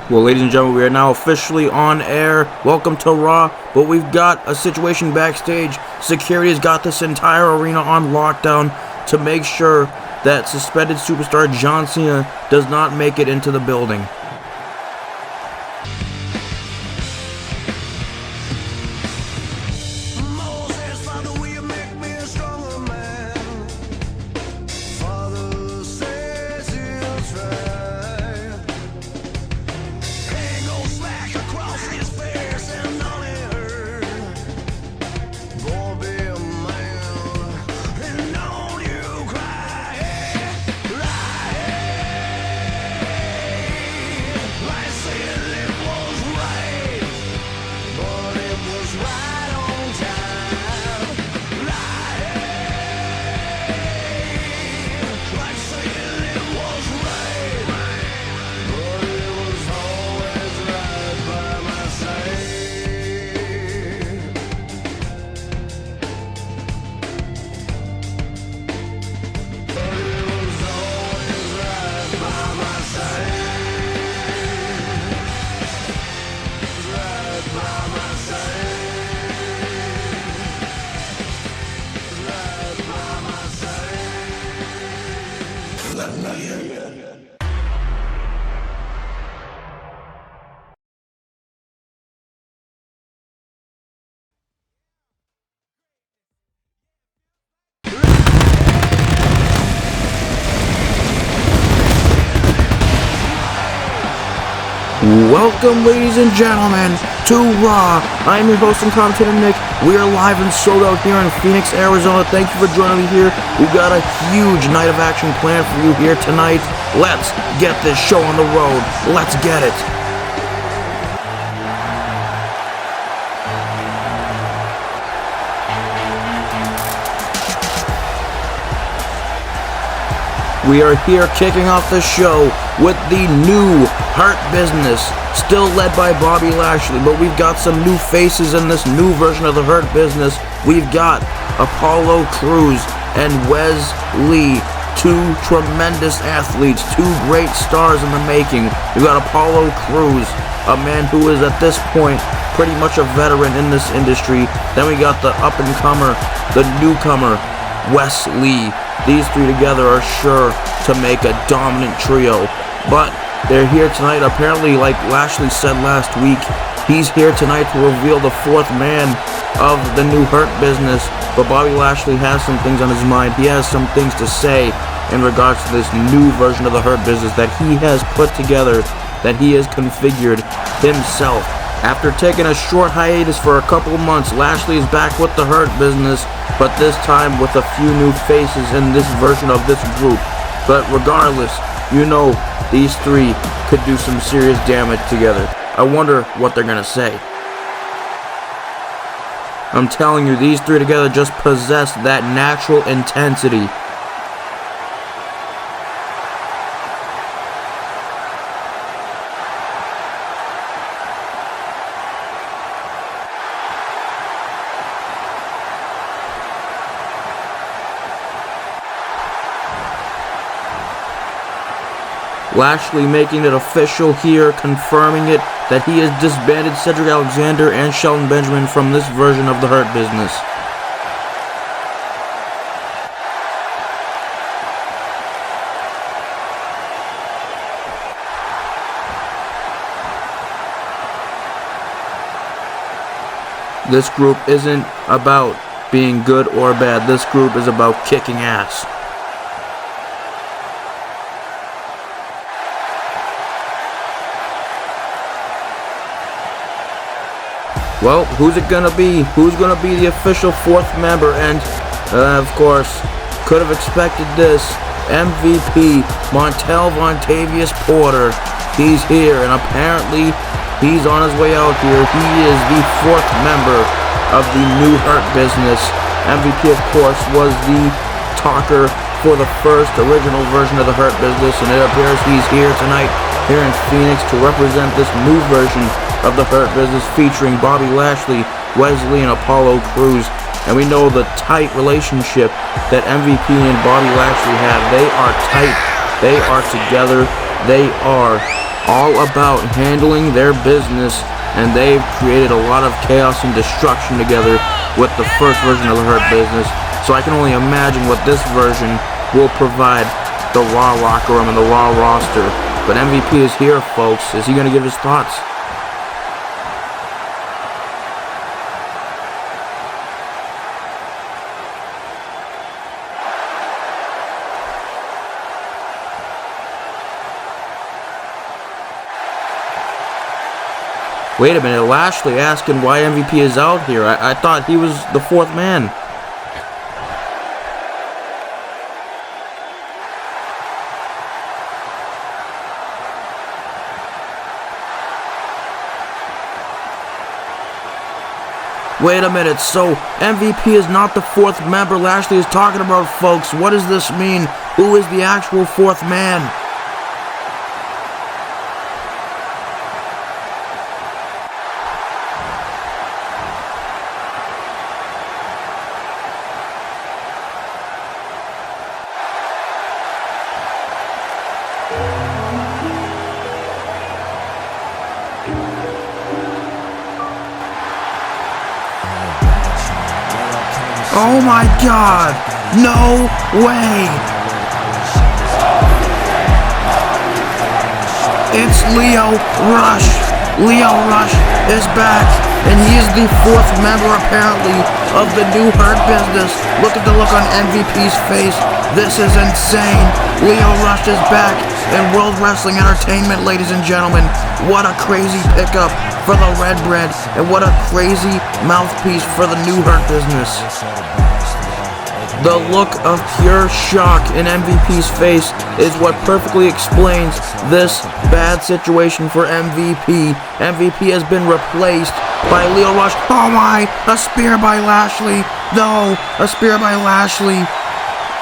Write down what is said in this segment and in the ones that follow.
Well, ladies and gentlemen, we are now officially on air. Welcome to Raw, but we've got a situation backstage. Security has got this entire arena on lockdown to make sure that suspended superstar John Cena does not make it into the building. Welcome, ladies and gentlemen, to Raw. I'm your host and commentator, Nick. We are live and sold out here in Phoenix, Arizona. Thank you for joining me here. We've got a huge night of action planned for you here tonight. Let's get this show on the road. Let's get it. We are here kicking off the show with the new Hurt Business, still led by Bobby Lashley, but we've got some new faces in this new version of the Hurt Business. We've got Apollo Crews and Wes Lee, two tremendous athletes, two great stars in the making. We've got Apollo Crews, a man who is at this point pretty much a veteran in this industry. Then we got the up-and-comer, the newcomer, Wes Lee. These three together are sure to make a dominant trio, but they're here tonight. Apparently, like Lashley said last week, he's here tonight to reveal the fourth man of the new Hurt Business, but Bobby Lashley has some things on his mind. He has some things to say in regards to this new version of the Hurt Business that he has put together, that he has configured himself. After taking a short hiatus for a couple months, Lashley is back with the Hurt Business, but this time with a few new faces in this version of this group. But regardless, you know these three could do some serious damage together. I wonder what they're gonna say. I'm telling you, these three together just possess that natural intensity. Lashley making it official here, confirming it that he has disbanded Cedric Alexander and Shelton Benjamin from this version of the Hurt Business. This group isn't about being good or bad. This group is about kicking ass. Well, who's it gonna be? Who's gonna be the official fourth member? And Of course, could have expected this. MVP, Montel Vontavious Porter. He's here, and apparently he's on his way out here. He is the 4th member of the new Hurt Business. MVP, of course, was the talker for the first original version of the Hurt Business, and it appears he's here tonight, here in Phoenix, to represent this new version of the Hurt Business, featuring Bobby Lashley, Wesley, and Apollo Crews. And we know the tight relationship that MVP and Bobby Lashley have. They are tight. They are together. They are all about handling their business, and they've created a lot of chaos and destruction together with the first version of the Hurt Business. So I can only imagine what this version will provide the Raw locker room and the Raw roster. But MVP is here, folks. Is he going to give his thoughts? Wait a minute, Lashley asking why MVP is out here. I thought he was the 4th man. Wait a minute, so MVP is not the 4th member Lashley is talking about, folks. What does this mean? Who is the actual 4th man? Oh my God! No way! It's Lio Rush! Lio Rush is back, and he is the 4th member, apparently, of the new Hurt Business. Look at the look on MVP's face. This is insane. Lio Rush is back in World Wrestling Entertainment, ladies and gentlemen. What a crazy pickup for the Red Bread, and what a crazy mouthpiece for the new Hurt Business. The look of pure shock in MVP's face is what perfectly explains this bad situation for MVP. MVP has been replaced by Lio Rush. Oh my, a spear by Lashley. No, a spear by Lashley.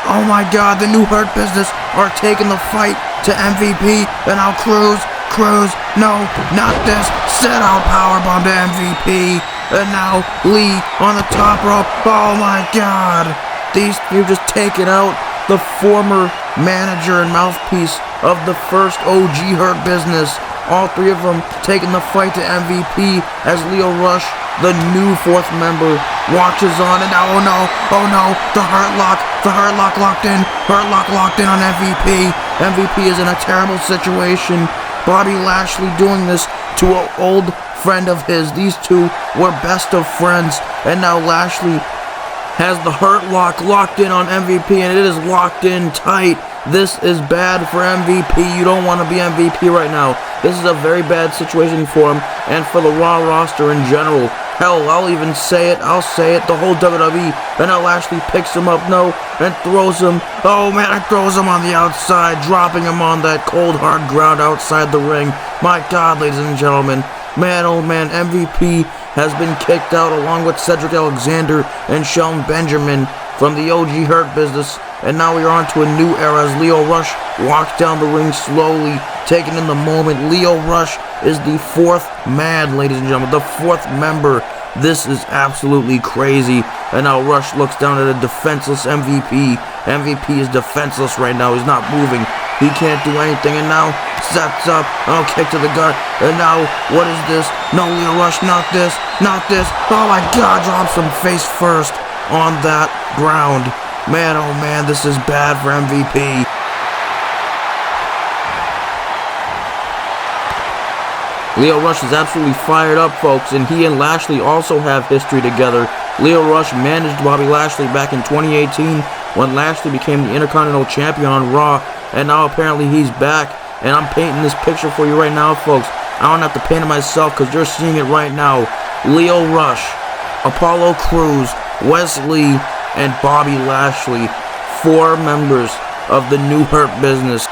Oh my God, the new Hurt Business are taking the fight to MVP, and now Crews, no, not this, sit out powerbomb to MVP, and now Lee on the top rope. Oh my God, these three just taken out the former manager and mouthpiece of the first OG Hurt Business. All three of them taking the fight to MVP as Lio Rush, the new 4th member, watches on, and now, oh no, the Hurt Lock locked in, Hurt Lock locked in on MVP. MVP is in a terrible situation. Bobby Lashley doing this to an old friend of his. These two were best of friends, and now Lashley has the Hurt Lock locked in on MVP, and it is locked in tight. This is bad for MVP. You don't want to be MVP right now. This is a very bad situation for him and for the Raw roster in general. Hell, I'll even say it. I'll say it. The whole WWE. And now Lashley picks him up, and throws him. Oh man, it throws him on the outside, dropping him on that cold hard ground outside the ring. My God, ladies and gentlemen. Man, oh man, MVP has been kicked out along with Cedric Alexander and Shelton Benjamin from the OG Hurt Business. And now we are on to a new era as Lio Rush walks down the ring slowly, taking in the moment. Lio Rush is the 4th man, ladies and gentlemen, the 4th member. This is absolutely crazy. And now Rush looks down at a defenseless MVP. MVP is defenseless right now. He's not moving. He can't do anything. And now sets up. Oh, kick to the gut. And now, what is this? No, Lio Rush, not this. Oh my God, drops him face first on that ground. Man, oh man, this is bad for MVP. Lio Rush is absolutely fired up, folks, and he and Lashley also have history together. Lio Rush managed Bobby Lashley back in 2018 when Lashley became the Intercontinental Champion on Raw, and now apparently he's back. And I'm painting this picture for you right now, folks. I don't have to paint it myself because you're seeing it right now. Lio Rush, Apollo Crews, Wesley, and Bobby Lashley, 4 members of the new Hurt Business.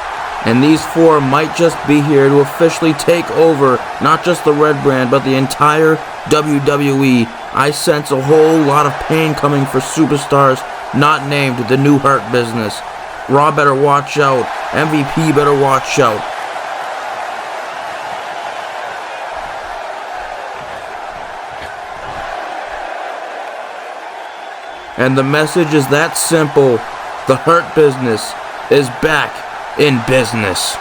And these 4 might just be here to officially take over not just the red brand, but the entire WWE. I sense a whole lot of pain coming for superstars not named the new Hurt Business. Raw better watch out. MVP better watch out. And the message is that simple. The Hurt Business is back in business.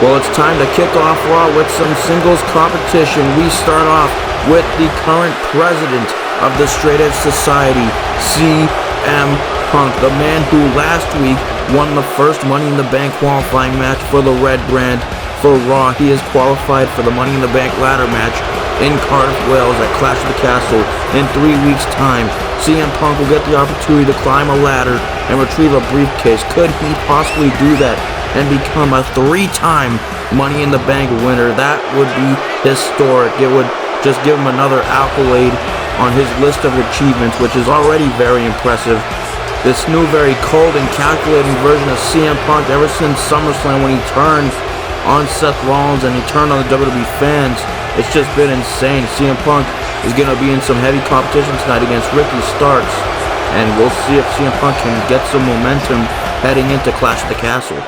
Well, it's time to kick off Raw with some singles competition. We start off with the current president of the Straight Edge Society, CM Punk, the man who last week won the first Money in the Bank qualifying match for the red brand for Raw. He is qualified for the Money in the Bank ladder match in Cardiff, Wales at Clash of the Castle in 3 weeks' time. CM Punk will get the opportunity to climb a ladder and retrieve a briefcase. Could he possibly do that and become a 3-time Money in the Bank winner? That would be historic. It would just give him another accolade on his list of achievements, which is already very impressive. This new, very cold and calculating version of CM Punk, ever since SummerSlam when he turned on Seth Rollins and he turned on the WWE fans, it's just been insane. CM Punk is going to be in some heavy competition tonight against Ricky Starks, and we'll see if CM Punk can get some momentum heading into Clash of the Castle.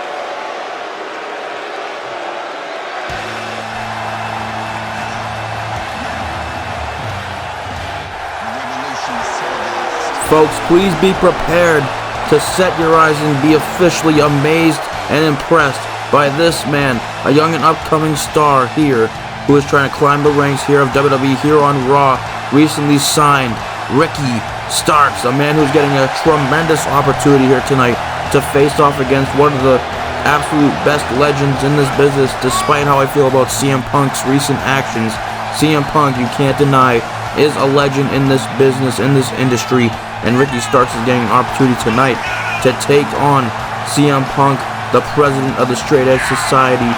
Folks, please be prepared to set your eyes and be officially amazed and impressed by this man, a young and upcoming star here, who is trying to climb the ranks here of WWE here on Raw. Recently signed Ricky Starks, a man who's getting a tremendous opportunity here tonight to face off against one of the absolute best legends in this business. Despite how I feel about CM Punk's recent actions, CM Punk, you can't deny, is a legend in this business, in this industry. And Ricky Starks is getting an opportunity tonight to take on CM Punk, the president of the Straight Edge Society.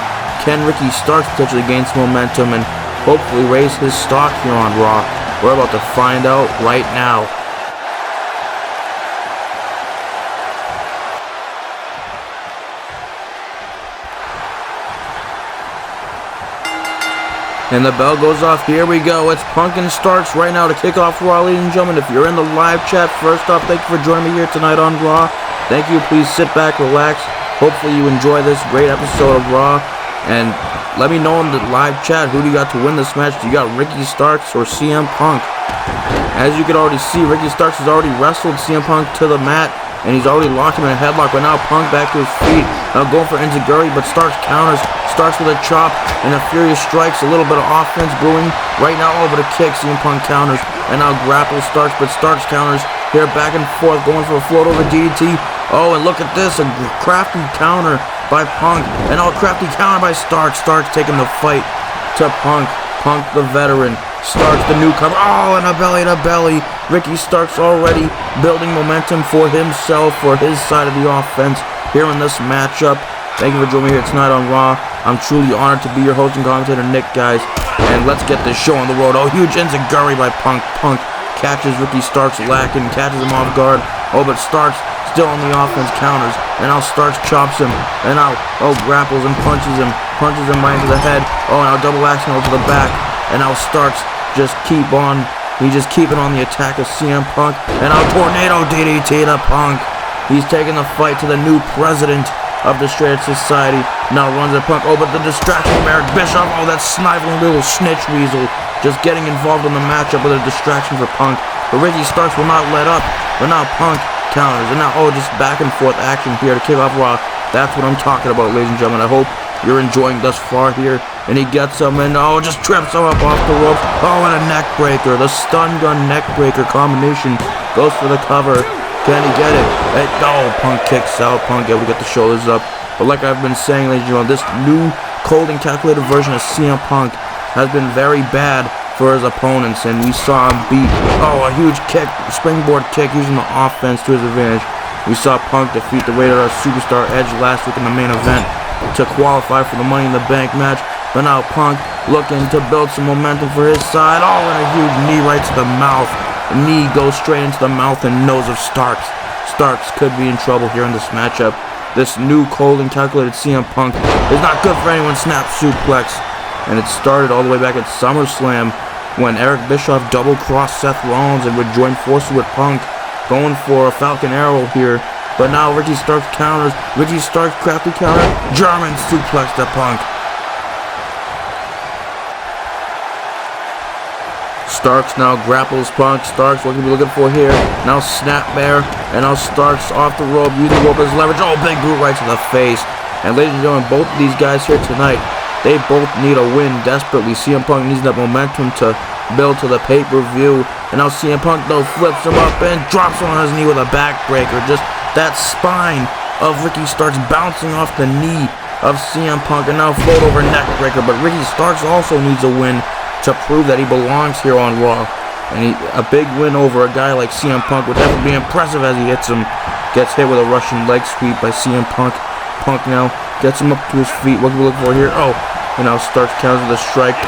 Can Ricky Starks potentially gain some momentum and hopefully raise his stock here on Raw? We're about to find out right now. And the bell goes off. Here we go. It's Punk and Starks right now to kick off Raw, ladies and gentlemen. If you're in the live chat, first off, thank you for joining me here tonight on Raw. Thank you. Please sit back, relax. Hopefully you enjoy this great episode of Raw. And let me know in the live chat, who do you got to win this match? Do you got Ricky Starks or CM Punk? As you can already see, Ricky Starks has already wrestled CM Punk to the mat, and he's already locked him in a headlock. But now Punk back to his feet. Now going for enziguri, but Starks counters. Starts with a chop and a furious strikes. A little bit of offense brewing right now. Over the kick. CM Punk counters and now grapples Starks, but Starks counters here back and forth, going for a float over DDT. Oh, and look at this, a crafty counter by Punk, and a crafty counter by Starks. Starks taking the fight to Punk. Punk, the veteran. Starks, the newcomer. Oh, and a belly to belly. Ricky Starks already building momentum for himself, for his side of the offense here in this matchup. Thank you for joining me here tonight on Raw. I'm truly honored to be your host and commentator, Nick, guys. And let's get this show on the road. Oh, huge enziguri by Punk. Punk catches Ricky Starks lacking, catches him off guard. Oh, but Starks still on the offense, counters. And now Starks chops him. And now, grapples and punches him. Punches him right into the head. Oh, and now double action over to the back. And now Starks just keep on. He's just keeping on the attack of CM Punk. And now tornado DDT to Punk. He's taking the fight to the new president of the Straight Edge Society. Now runs at Punk. Oh, but the distraction from Eric Bischoff. Oh, that sniveling little snitch weasel just getting involved in the matchup with a distraction for Punk. But Ricky Starks will not let up. But now Punk counters. And now, just back and forth action here to kick off Raw. That's what I'm talking about, ladies and gentlemen. I hope you're enjoying thus far here. And he gets him and, just trips him up off the ropes. Oh, and a neck breaker. The stun gun neck breaker combination goes for the cover. Can he get it? Punk kicks out. Punk able to get the shoulders up. But like I've been saying, ladies and gentlemen, this new cold and calculated version of CM Punk has been very bad for his opponents, and we saw him beat, a huge kick, springboard kick, using the offense to his advantage. We saw Punk defeat the Rated R Superstar Edge last week in the main event to qualify for the Money in the Bank match, but now Punk looking to build some momentum for his side. And a huge knee right to the mouth. The knee goes straight into the mouth and nose of Starks. Starks could be in trouble here in this matchup. This new cold and calculated CM Punk is not good for anyone. Snap suplex. And it started all the way back at SummerSlam when Eric Bischoff double-crossed Seth Rollins and would join forces with Punk, going for a Falcon Arrow here. But now Ricky Starks counters. Ricky Starks crafty counter. German suplex to Punk. Starks now grapples Punk. Starks, what can we be looking for here? Now snap bear, and now Starks off the rope, using the rope as leverage. Big boot right to the face. And ladies and gentlemen, both of these guys here tonight, they both need a win desperately. CM Punk needs that momentum to build to the pay-per-view. And now CM Punk, though, flips him up and drops him on his knee with a backbreaker. Just that spine of Ricky Starks bouncing off the knee of CM Punk, and now float over neckbreaker. But Ricky Starks also needs a win to prove that he belongs here on Raw. And a big win over a guy like CM Punk would definitely be impressive as he hits him. Gets hit with a Russian leg sweep by CM Punk. Punk now gets him up to his feet. What can we look for here? And now Starks counters with a strike.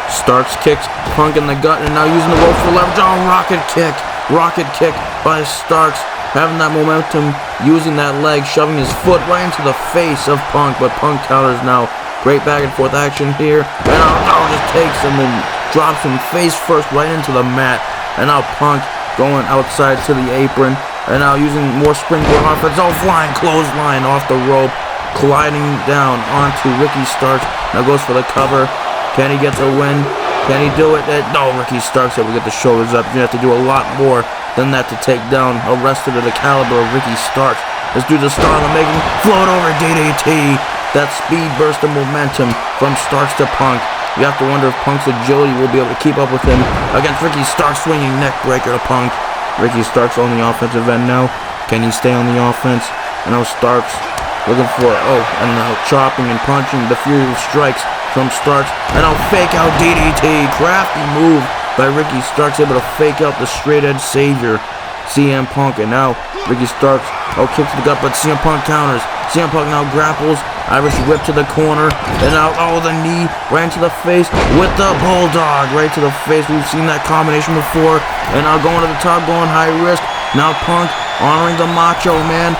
Starks kicks Punk in the gut, and now using the rope for leverage. Rocket kick. Rocket kick by Starks. Having that momentum, using that leg, shoving his foot right into the face of Punk. But Punk counters now. Great back and forth action here. And now just takes him and drops him face first right into the mat. And now Punk going outside to the apron. And now using more springboard offense. Flying clothesline off the rope. Gliding down onto Ricky Starks. Now goes for the cover. Can he get the win? Can he do it? No, Ricky Starks able to get the shoulders up. You have to do a lot more than that to take down a wrestler of the caliber of Ricky Starks. This dude's a star in the making. Float over DDT. That speed burst of momentum from Starks to Punk. You have to wonder if Punk's agility will be able to keep up with him against Ricky Starks, swinging neck breaker to Punk. Ricky Starks on the offensive end now. Can he stay on the offense? And now Starks looking for, and now chopping and punching. The fury of strikes from Starks. And now fake out DDT. Crafty move by Ricky Starks, able to fake out the straight edge savior, CM Punk. And now Ricky Starks, kicks to the gut, but CM Punk counters. CM Punk now grapples. Irish whip to the corner, and now, the knee right into the face with the bulldog right to the face. We've seen that combination before, and now going to the top, going high risk. Now Punk honoring the Macho Man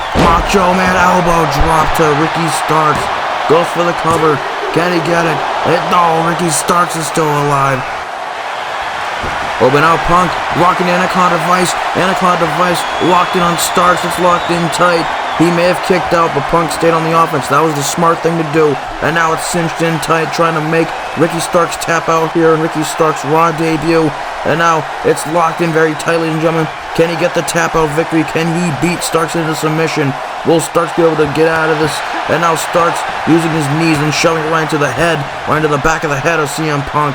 elbow drop to Ricky Starks. Goes for the cover. Can he get it? Ricky Starks is still alive. But now Punk rocking Anaconda Vice. Anaconda Vice locked in on Starks. It's locked in tight. He may have kicked out, but Punk stayed on the offense. That was the smart thing to do. And now it's cinched in tight, trying to make Ricky Starks tap out here in Ricky Starks' Raw debut. And now it's locked in very tight, ladies and gentlemen. Can he get the tap out victory? Can he beat Starks into submission? Will Starks be able to get out of this? And now Starks using his knees and shoving it right into the head, right into the back of the head of CM Punk.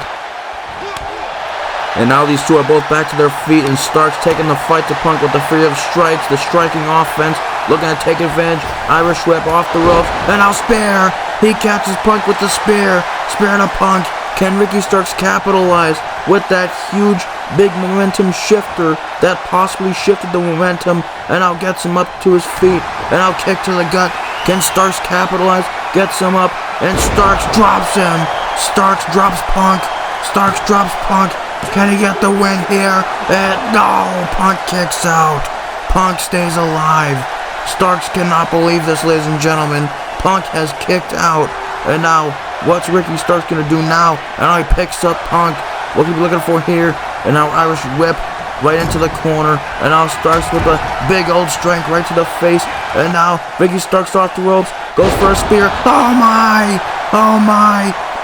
And now these two are both back to their feet, and Starks taking the fight to Punk with the free of strikes, the striking offense, looking to take advantage. Irish whip off the ropes, and now spear. He catches Punk with the spear. Spear to Punk. Can Ricky Starks capitalize with that huge, big momentum shifter that possibly shifted the momentum, and now gets him up to his feet, and now kick to the gut. Can Starks capitalize? Gets him up, and Starks drops him. Starks drops Punk. Starks drops Punk. Can he get the win here? And no, Punk kicks out. Punk stays alive. Starks cannot believe this, ladies and gentlemen. Punk has kicked out. And now, what's Ricky Starks going to do now? And now he picks up Punk. What are we looking for here? And now Irish whip right into the corner. And now Starks with a big old strength right to the face. And now Ricky Starks off the ropes. Goes for a spear. Oh my!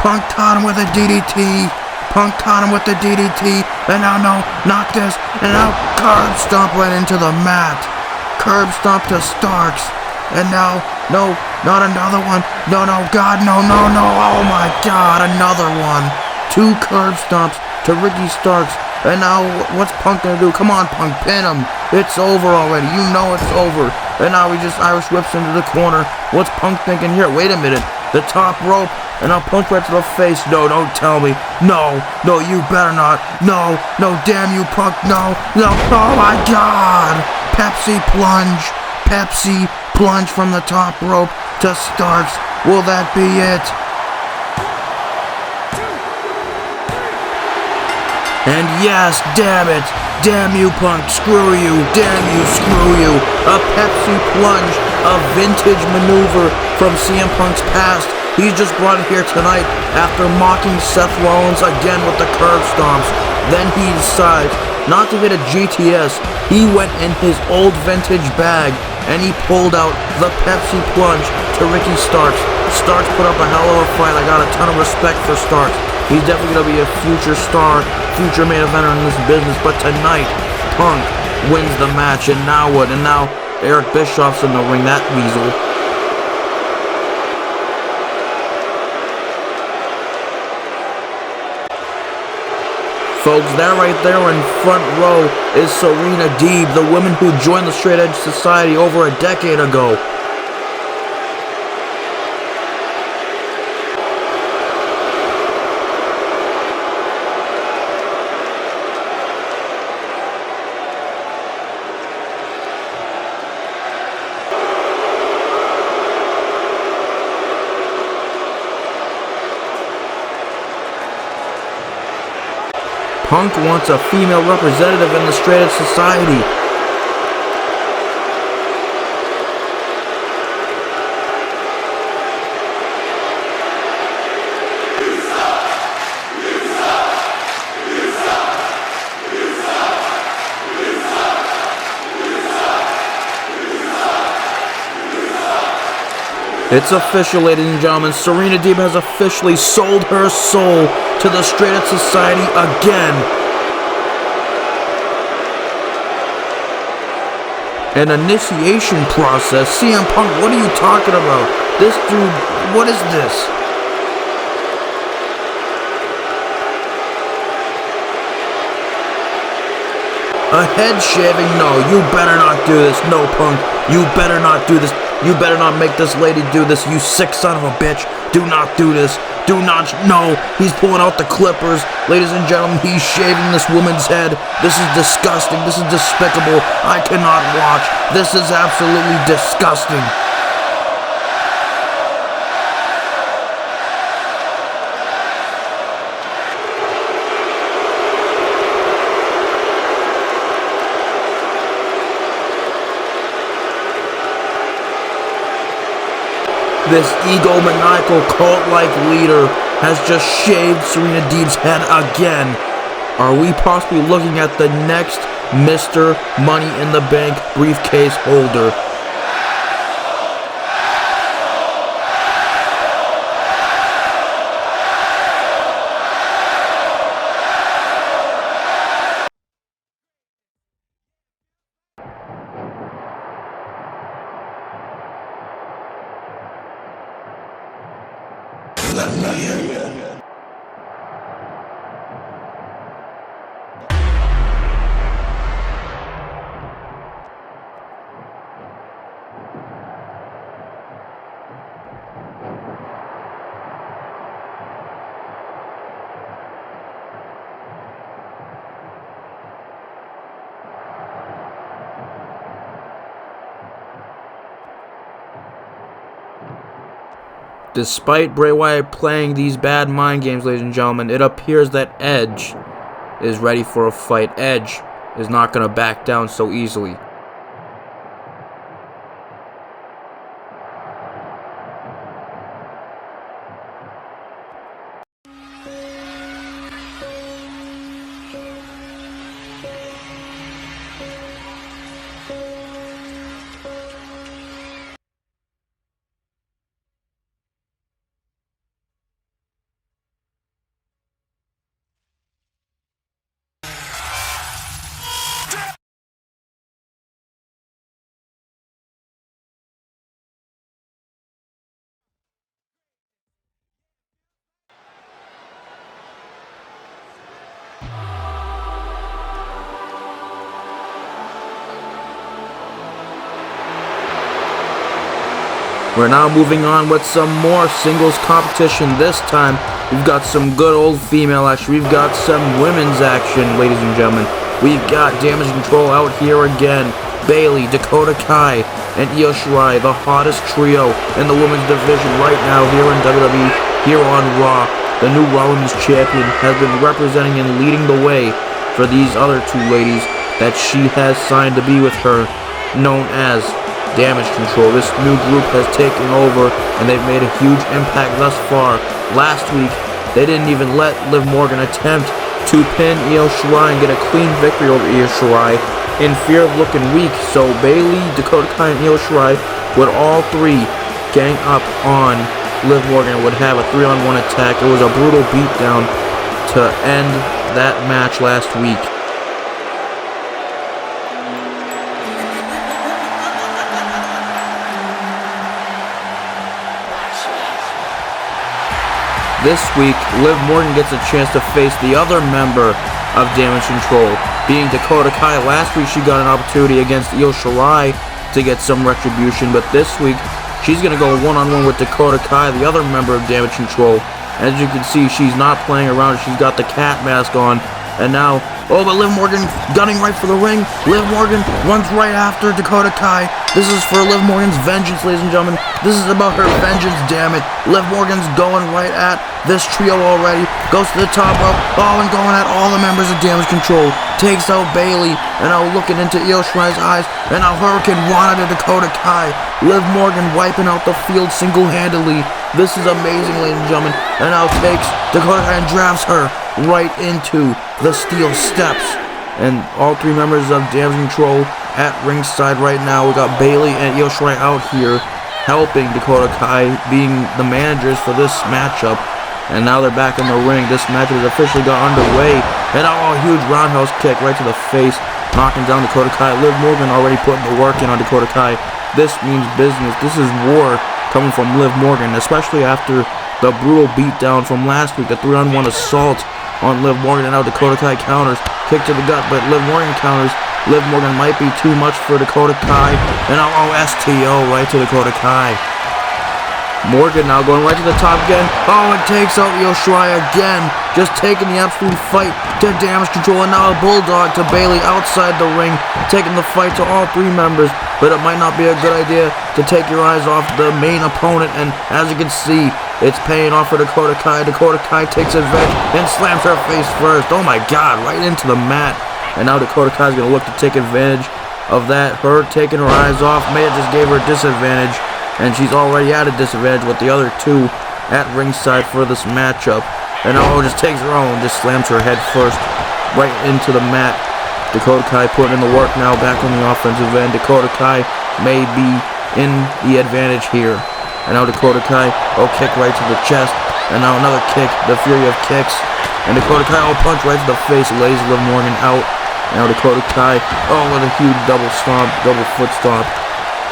Punk caught him with a DDT. Punk caught him with the DDT, and now not this, and now curb stomp right into the mat. Curb stomp to Starks, and now, no, not another one. No, God, no. Oh my God, another one. 2 curb stomps to Ricky Starks, and now what's Punk gonna do? Come on, Punk, pin him. It's over already. You know it's over. And now he just Irish whips into the corner. What's Punk thinking here? Wait a minute. the top rope, and a punch right to the face. No, don't tell me. No, no, you better not. No, no, damn you, Punk. No, no, oh my God. Pepsi plunge from the top rope to Starks. Will that be it? And yes, damn it. Damn you, Punk. Screw you. Damn you, screw you. A Pepsi plunge, a vintage maneuver from CM Punk's past. He's just brought it here tonight after mocking Seth Rollins again with the curb stomps. Then he decides not to hit a GTS. He went in his old vintage bag and he pulled out the Pepsi plunge to Ricky Starks. Starks put up a hell of a fight. I got a ton of respect for Starks. He's definitely going to be a future star, future main eventer in this business. But tonight, Punk wins the match. And now what? And now Eric Bischoff's in the ring, that weasel. Folks, that right there in front row is Serena Deeb, the woman who joined the Straight Edge Society over a decade ago. Punk wants a female representative in the Straight Edge Society. It's official, ladies and gentlemen. Serena Deeb has officially sold her soul to the Straight Edge Society again. An initiation process? CM Punk, what are you talking about? This dude, what is this? A head shaving? No, you better not do this. No, Punk, you better not do this. You better not make this lady do this, you sick son of a bitch. Do not do this. Do not. No, he's pulling out the clippers. Ladies and gentlemen, he's shaving this woman's head. This is disgusting. This is despicable. I cannot watch. This is absolutely disgusting. This egomaniacal cult-like leader has just shaved Serena Deeb's head again. Are we possibly looking at the next Mr. Money in the Bank briefcase holder? Despite Bray Wyatt playing these bad mind games, ladies and gentlemen, it appears that Edge is ready for a fight. Edge is not going to back down so easily. We're now moving on with some more singles competition. This time, we've got some good old female action. We've got some women's action, ladies and gentlemen. We've got Damage Control out here again. Bayley, Dakota Kai, and Io Shirai, the hottest trio in the women's division right now here in WWE, here on Raw. The new Raw Women's Champion has been representing and leading the way for these other two ladies that she has signed to be with her, known as Damage Control. This new group has taken over, and they've made a huge impact thus far. Last week, they didn't even let Liv Morgan attempt to pin Io Shirai and get a clean victory over Io Shirai in fear of looking weak. So Bayley, Dakota Kai, and Io Shirai would all three gang up on Liv Morgan and would have a 3-on-1 attack. It was a brutal beatdown to end that match last week. This week, Liv Morgan gets a chance to face the other member of Damage Control, being Dakota Kai. Last week, she got an opportunity against Io Shirai to get some retribution, but this week, she's going to go one-on-one with Dakota Kai, the other member of Damage Control. As you can see, she's not playing around. She's got the cat mask on, and now, oh, but Liv Morgan gunning right for the ring. Liv Morgan runs right after Dakota Kai. This is for Liv Morgan's vengeance, ladies and gentlemen. This is about her vengeance, damn it. Liv Morgan's going right at this trio already. Goes to the top rope. Oh, and going at all the members of Damage Control. Takes out Bayley. And now looking into Io Shirai's eyes. And now Hurricane Rana to Dakota Kai. Liv Morgan wiping out the field single-handedly. This is amazing, ladies and gentlemen. And now takes Dakota Kai and drafts her right into the steel steps. And all three members of Damage Control at ringside right now. We got Bayley and Io Shirai out here helping Dakota Kai, being the managers for this matchup. And now they're back in the ring. This match has officially got underway. And now a huge roundhouse kick right to the face, knocking down Dakota Kai. Liv Morgan already putting the work in on Dakota Kai. This means business. This is war coming from Liv Morgan, especially after the brutal beatdown from last week, the 3-on-1 assault on Liv Morgan. And now Dakota Kai counters, kick to the gut, but Liv Morgan counters. Liv Morgan might be too much for Dakota Kai. And now STO right to Dakota Kai. Morgan now going right to the top again. Oh, and takes out Io Shirai again. Just taking the absolute fight to Damage Control. And now a bulldog to Bayley outside the ring. Taking the fight to all three members. But it might not be a good idea to take your eyes off the main opponent. And as you can see, it's paying off for Dakota Kai. Dakota Kai takes advantage and slams her face first. Oh my god, right into the mat. And now Dakota Kai is going to look to take advantage of that. Her taking her eyes off may have just gave her a disadvantage. And she's already at a disadvantage with the other two at ringside for this matchup. And now just takes her own, just slams her head first right into the mat. Dakota Kai putting in the work now back on the offensive end. Dakota Kai may be in the advantage here. And now Dakota Kai, kick right to the chest. And now another kick, the fury of kicks. And Dakota Kai, punch right to the face, lays Liv Morgan out. And now Dakota Kai, with a huge double stomp, double foot stomp.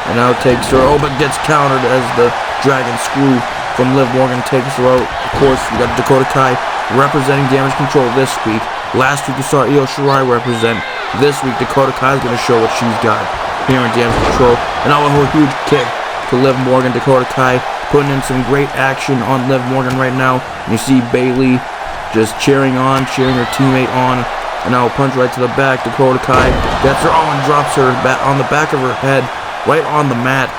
And now takes her, but gets countered as the Dragon Screw from Liv Morgan takes her out. Of course, we got Dakota Kai representing Damage Control this week. Last week we saw Io Shirai represent. This week Dakota Kai is going to show what she's got here in Damage Control. And now a huge kick to Liv Morgan. Dakota Kai putting in some great action on Liv Morgan right now. And you see Bayley just cheering her teammate on. And now a punch right to the back. Dakota Kai gets her and drops her on the back of her head. Right on the mat.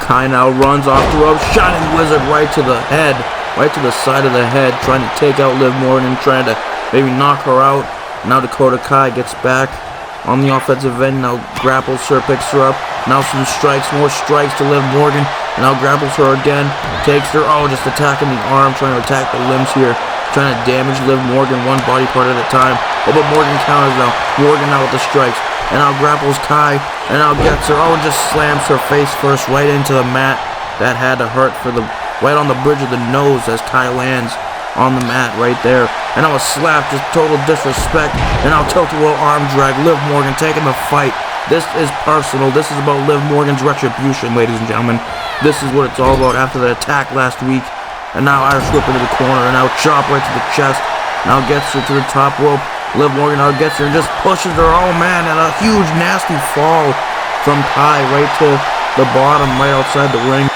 Kai now runs off the rope. Shining Wizard right to the head. Right to the side of the head. Trying to take out Liv Morgan. Trying to maybe knock her out. Now Dakota Kai gets back on the offensive end. Now grapples her. Picks her up. Now some strikes. More strikes to Liv Morgan. Now grapples her again. Takes her. Just attacking the arm. Trying to attack the limbs here. Trying to damage Liv Morgan one body part at a time. But Morgan counters now. Morgan now with the strikes. And now grapples Kai, and now gets her, just slams her face first right into the mat. That had to hurt right on the bridge of the nose as Kai lands on the mat right there. And now a slap, just total disrespect. And now tilt-a-whirl arm drag, Liv Morgan taking the fight. This is personal. This is about Liv Morgan's retribution, ladies and gentlemen. This is what it's all about after the attack last week. And now Irish whip into the corner, and now chop right to the chest. Now gets her to the top rope. Liv Morgan now gets her and just pushes her. Oh man, and a huge nasty fall from Kai right to the bottom right outside the ring.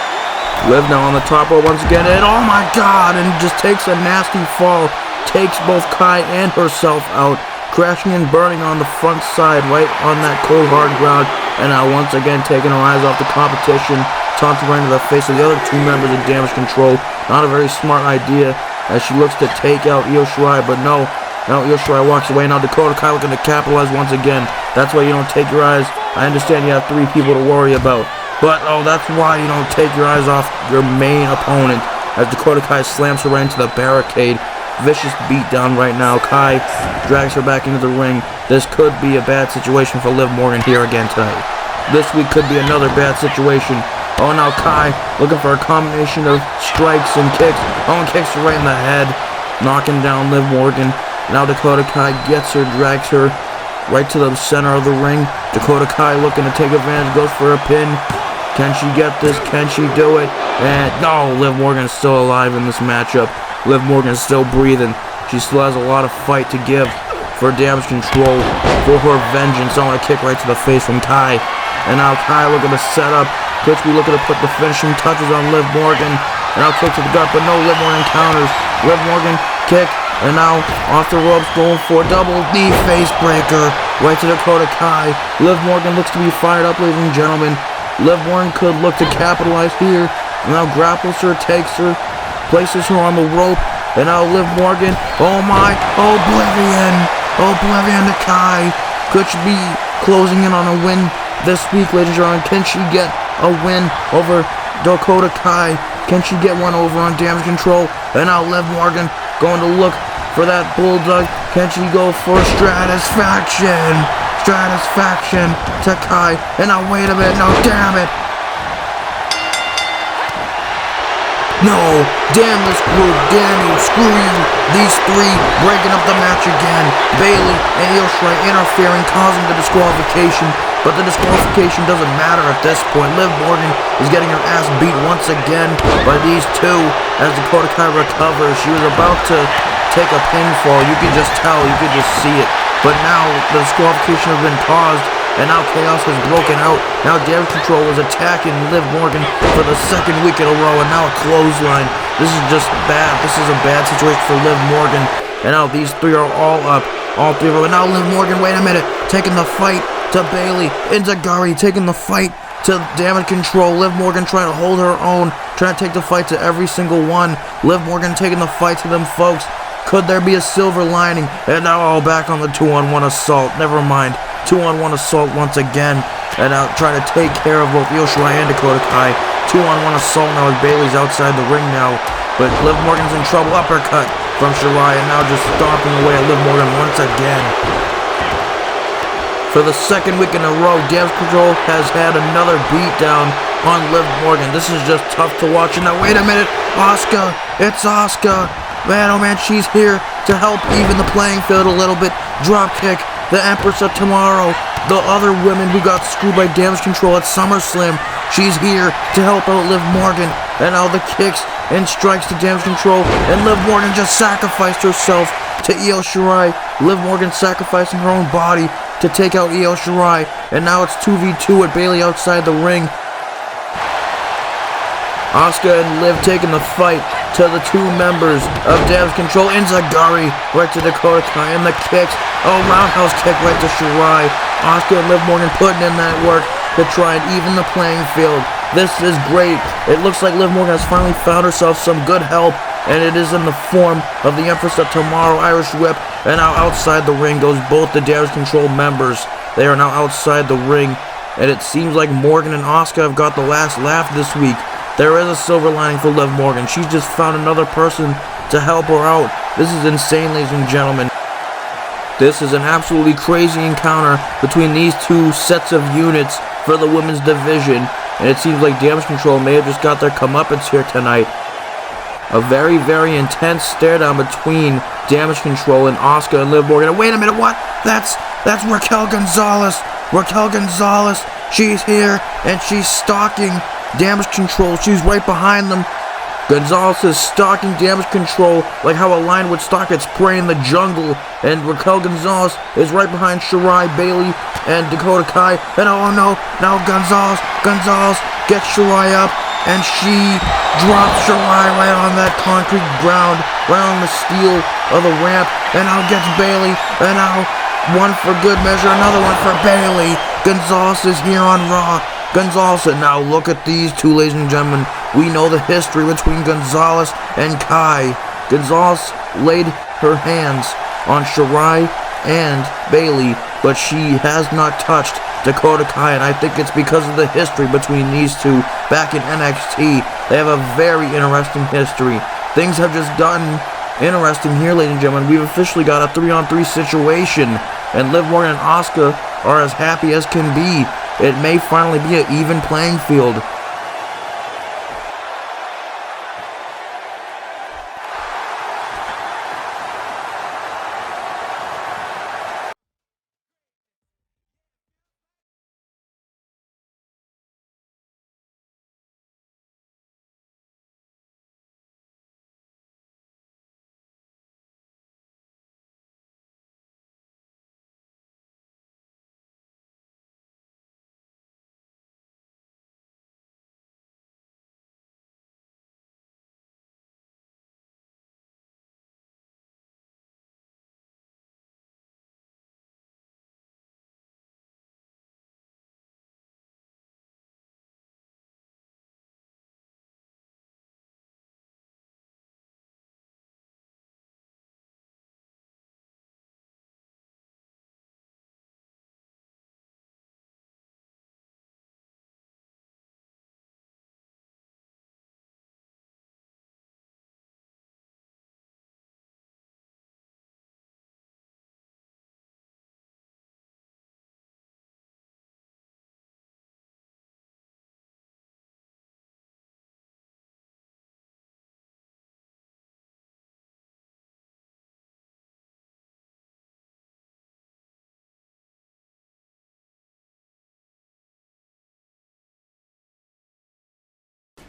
Liv now on the top rope once again, and oh my god, and just takes a nasty fall, takes both Kai and herself out, crashing and burning on the front side right on that cold hard ground, and now once again taking her eyes off the competition, taunting right into the face of the other two members of Damage Control. Not a very smart idea as she looks to take out Io Shirai, but no. Now Io Shirai walks away. Now Dakota Kai looking to capitalize once again. That's why you don't take your eyes. I understand you have 3 people to worry about, but oh, that's why you don't take your eyes off your main opponent as Dakota Kai slams her right into the barricade. Vicious beatdown right now. Kai drags her back into the ring. This could be a bad situation for Liv Morgan here again tonight. This week could be another bad situation. Oh, now Kai looking for a combination of strikes and kicks. Oh, and kicks her right in the head, knocking down Liv Morgan. Now Dakota Kai gets her, drags her right to the center of the ring. Dakota Kai looking to take advantage, goes for a pin. Can she get this? Can she do it? And no, Liv Morgan is still alive in this matchup. Liv Morgan is still breathing. She still has a lot of fight to give for Damage Control, for her vengeance. On a kick right to the face from Kai. And now Kai looking to set up. Quickly looking to put the finishing touches on Liv Morgan. And now kick to the gut, but no, Liv Morgan counters. Liv Morgan kick. And now off the ropes, going for a double knee face breaker right to Dakota Kai. Liv Morgan looks to be fired up, ladies and gentlemen. Liv Morgan could look to capitalize here. And now grapples her, takes her, places her on the rope. And now Liv Morgan, oh my, Oblivion to Kai. Could she be closing in on a win this week, ladies and gentlemen? Can she get a win over Dakota Kai? Can she get one over on Damage Control? And now Liv Morgan going to look for that bulldog. Can she go for Stratisfaction? Stratisfaction to Kai. And now wait a minute. No, damn it. No, damn this group, damn you, screw you. These 3 breaking up the match again. Bayley and Io Shirai interfering, causing the disqualification. But the disqualification doesn't matter at this point. Liv Morgan is getting her ass beat once again by these 2 as Dakota Kai recovers. She was about to take a pinfall. You could just tell, you could just see it. But now the disqualification has been caused, and now chaos has broken out. Now Damage Control is attacking Liv Morgan for the 2nd week in a row, and now a clothesline. This is just bad. This is a bad situation for Liv Morgan. And now these 3 are all up. All 3 of them. And now Liv Morgan, wait a minute, taking the fight to Bayley. Inzagari taking the fight to Damage Control. Liv Morgan trying to hold her own, trying to take the fight to every single one. Liv Morgan taking the fight to them folks. Could there be a silver lining? And now all back on the 2-on-1 assault. Never mind. 2-on-1 assault once again. And now trying to take care of both Io Shirai and Dakota Kai. 2-on-1 assault now as Bayley's outside the ring now. But Liv Morgan's in trouble. Uppercut from Shirai, and now just stomping away at Liv Morgan once again. For the 2nd week in a row, Damage Control has had another beatdown on Liv Morgan. This is just tough to watch. And now wait a minute. Asuka. It's Asuka. Man, oh man, she's here to help even the playing field a little bit. Dropkick, the Empress of Tomorrow, the other women who got screwed by Damage Control at SummerSlam. She's here to help out Liv Morgan. And now the kicks and strikes to Damage Control. And Liv Morgan just sacrificed herself to Io Shirai. Liv Morgan sacrificing her own body to take out Io Shirai. And now it's 2v2 at Bayley outside the ring. Asuka and Liv taking the fight to the 2 members of Damage Control. Inzagari right to Dakota Kai, and the kicks. Oh, roundhouse kick right to Shirai. Asuka and Liv Morgan putting in that work to try and even the playing field. This is great. It looks like Liv Morgan has finally found herself some good help, and it is in the form of the Empress of Tomorrow Irish Whip. And now outside the ring goes both the Damage Control members. They are now outside the ring, and it seems like Morgan and Asuka have got the last laugh this week. There is a silver lining for Liv Morgan. She's just found another person to help her out. This is insane, ladies and gentlemen. This is an absolutely crazy encounter between these 2 sets of units for the women's division. And it seems like Damage Control may have just got their comeuppance here tonight. A very, very intense stare down between Damage Control and Asuka and Liv Morgan. And wait a minute, what? That's Raquel Gonzalez. Raquel Gonzalez. She's here and she's stalking Damage Control. She's right behind them. Gonzalez is stalking damage control like how a lion would stalk its prey in the jungle. And Raquel Gonzalez is right behind Shirai, Bayley, and Dakota Kai. And oh no, now Gonzalez gets Shirai up, and she drops Shirai right on that concrete ground, right on the steel of the ramp. And now gets Bayley, and now one for good measure, another one for Bayley. Gonzalez is here on Raw. Gonzalez, and now look at these two, ladies and gentlemen. We know the history between Gonzalez and Kai. Gonzalez laid her hands on Shirai and Bayley, but she has not touched Dakota Kai, and I think it's because of the history between these two back in NXT. They have a very interesting history. Things have just gotten interesting here, ladies and gentlemen. We've officially got a 3-on-3 situation, and Liv Morgan and Asuka are as happy as can be. It may finally be an even playing field.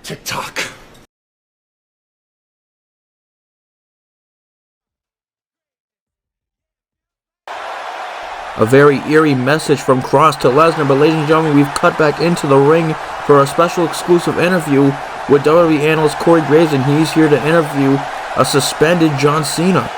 TikTok. A very eerie message from Cross to Lesnar, but ladies and gentlemen, we've cut back into the ring for a special exclusive interview with WWE analyst Corey Graves, and he's here to interview a suspended John Cena.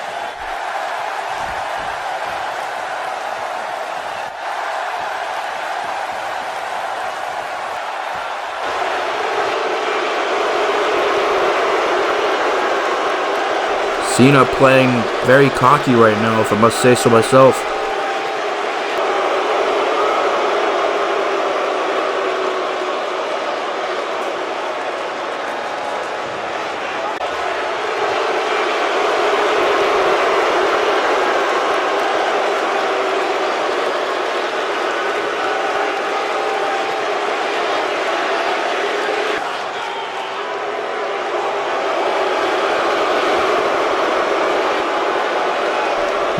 Cena playing very cocky right now, if I must say so myself.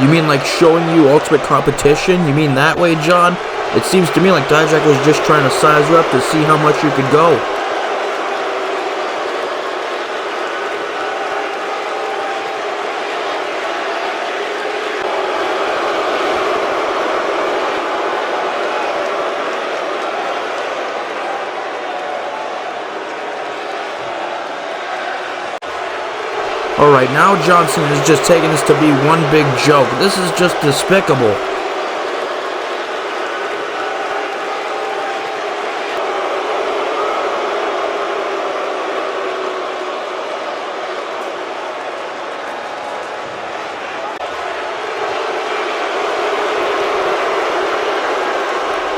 You mean like showing you ultimate competition? You mean that way, John? It seems to me like Dijak was just trying to size you up to see how much you could go. Alright, now Johnson is just taking this to be one big joke. This is just despicable.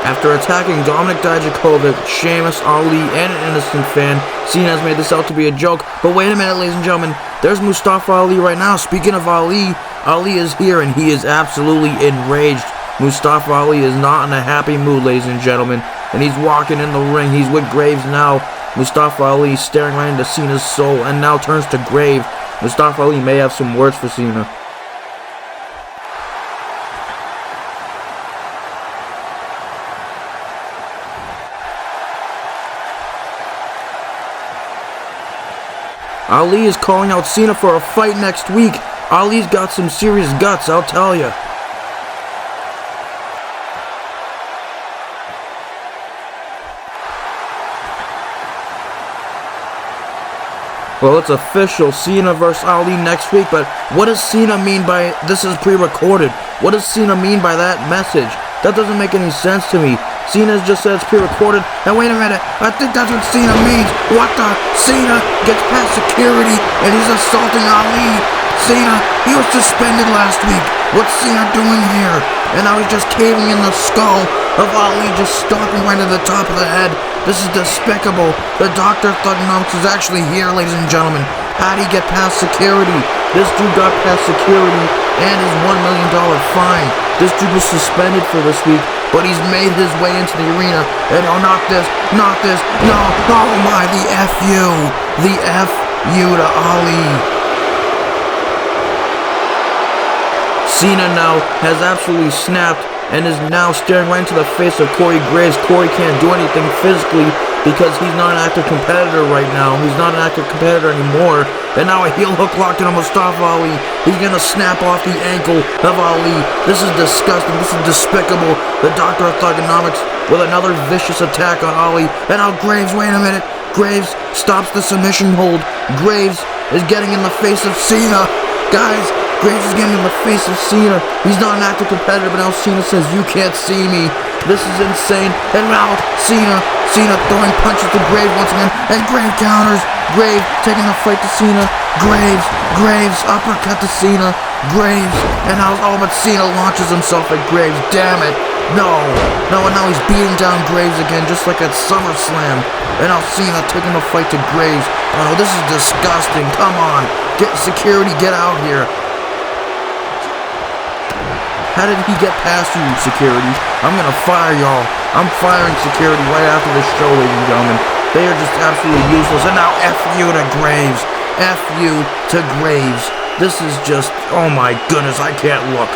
After attacking Dominik Dijakovic, Sheamus, Ali, and an innocent fan, Cena has made this out to be a joke. But wait a minute, ladies and gentlemen. There's Mustafa Ali right now. Speaking of Ali, Ali is here and he is absolutely enraged. Mustafa Ali is not in a happy mood, ladies and gentlemen. And he's walking in the ring. He's with Graves now. Mustafa Ali staring right into Cena's soul and now turns to Grave. Mustafa Ali may have some words for Cena. Ali is calling out Cena for a fight next week. Ali's got some serious guts, I'll tell ya. Well, it's official, Cena versus Ali next week, but what does Cena mean by this is pre-recorded? What does Cena mean by that message? That doesn't make any sense to me. Cena just said it's pre-recorded, and wait a minute, I think that's what Cena means. What the? Cena gets past security, and he's assaulting Ali. Cena, he was suspended last week. What's Cena doing here? And now he's just caving in the skull of Ali, just stomping right to the top of the head. This is despicable. The Dr. Thugonomics is actually here, ladies and gentlemen. How'd he get past security? This dude got past security and his $1 million fine. This dude was suspended for this week, but he's made his way into the arena. And oh, not this, no, oh my, the F-U. The F-U to Ali. Cena now has absolutely snapped and is now staring right into the face of Corey Graves. Corey can't do anything physically because he's not an active competitor right now. He's not an active competitor anymore. And now a heel hook locked in on Mustafa Ali. He's gonna snap off the ankle of Ali. This is disgusting. This is despicable. The Doctor of Thugonomics with another vicious attack on Ali. And now Graves, wait a minute. Graves stops the submission hold. Graves is getting in the face of Cena. Guys, Graves is getting in the face of Cena. He's not an active competitor, but now Cena says, you can't see me. This is insane. And now Cena throwing punches to Graves once again. And Graves counters. Graves taking the fight to Cena. Graves, uppercut to Cena. Graves, and now, oh, but Cena launches himself at Graves. Damn it. No, and now he's beating down Graves again, just like at SummerSlam. And now Cena taking the fight to Graves. Oh no, this is disgusting. Come on. Get security, get out here. How did he get past you, security? I'm gonna fire y'all. I'm firing security right after this show, ladies and gentlemen. They are just absolutely useless. And now F you to Graves. F you to Graves. This is just, oh my goodness, I can't look.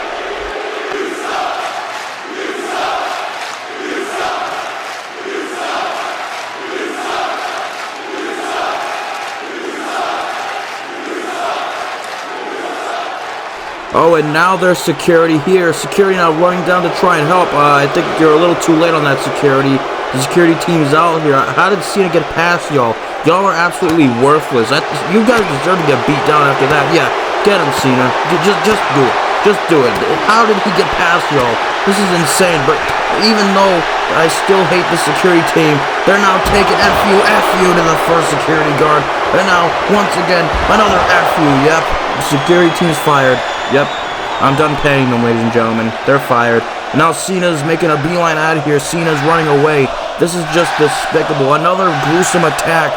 Oh, and now there's security here. Security now running down to try and help. I think you're a little too late on that, security. The security team's out here. How did Cena get past y'all? Y'all are absolutely worthless. You guys deserve to get beat down after that. Yeah, get him, Cena. Just do it. Just do it. How did he get past y'all? This is insane. But even though I still hate the security team, they're now taking F-U to the first security guard. And now, once again, another F-U. Yep, the security team's fired. Yep, I'm done paying them, ladies and gentlemen. They're fired. And now Cena's making a beeline out of here. Cena's running away. This is just despicable. Another gruesome attack.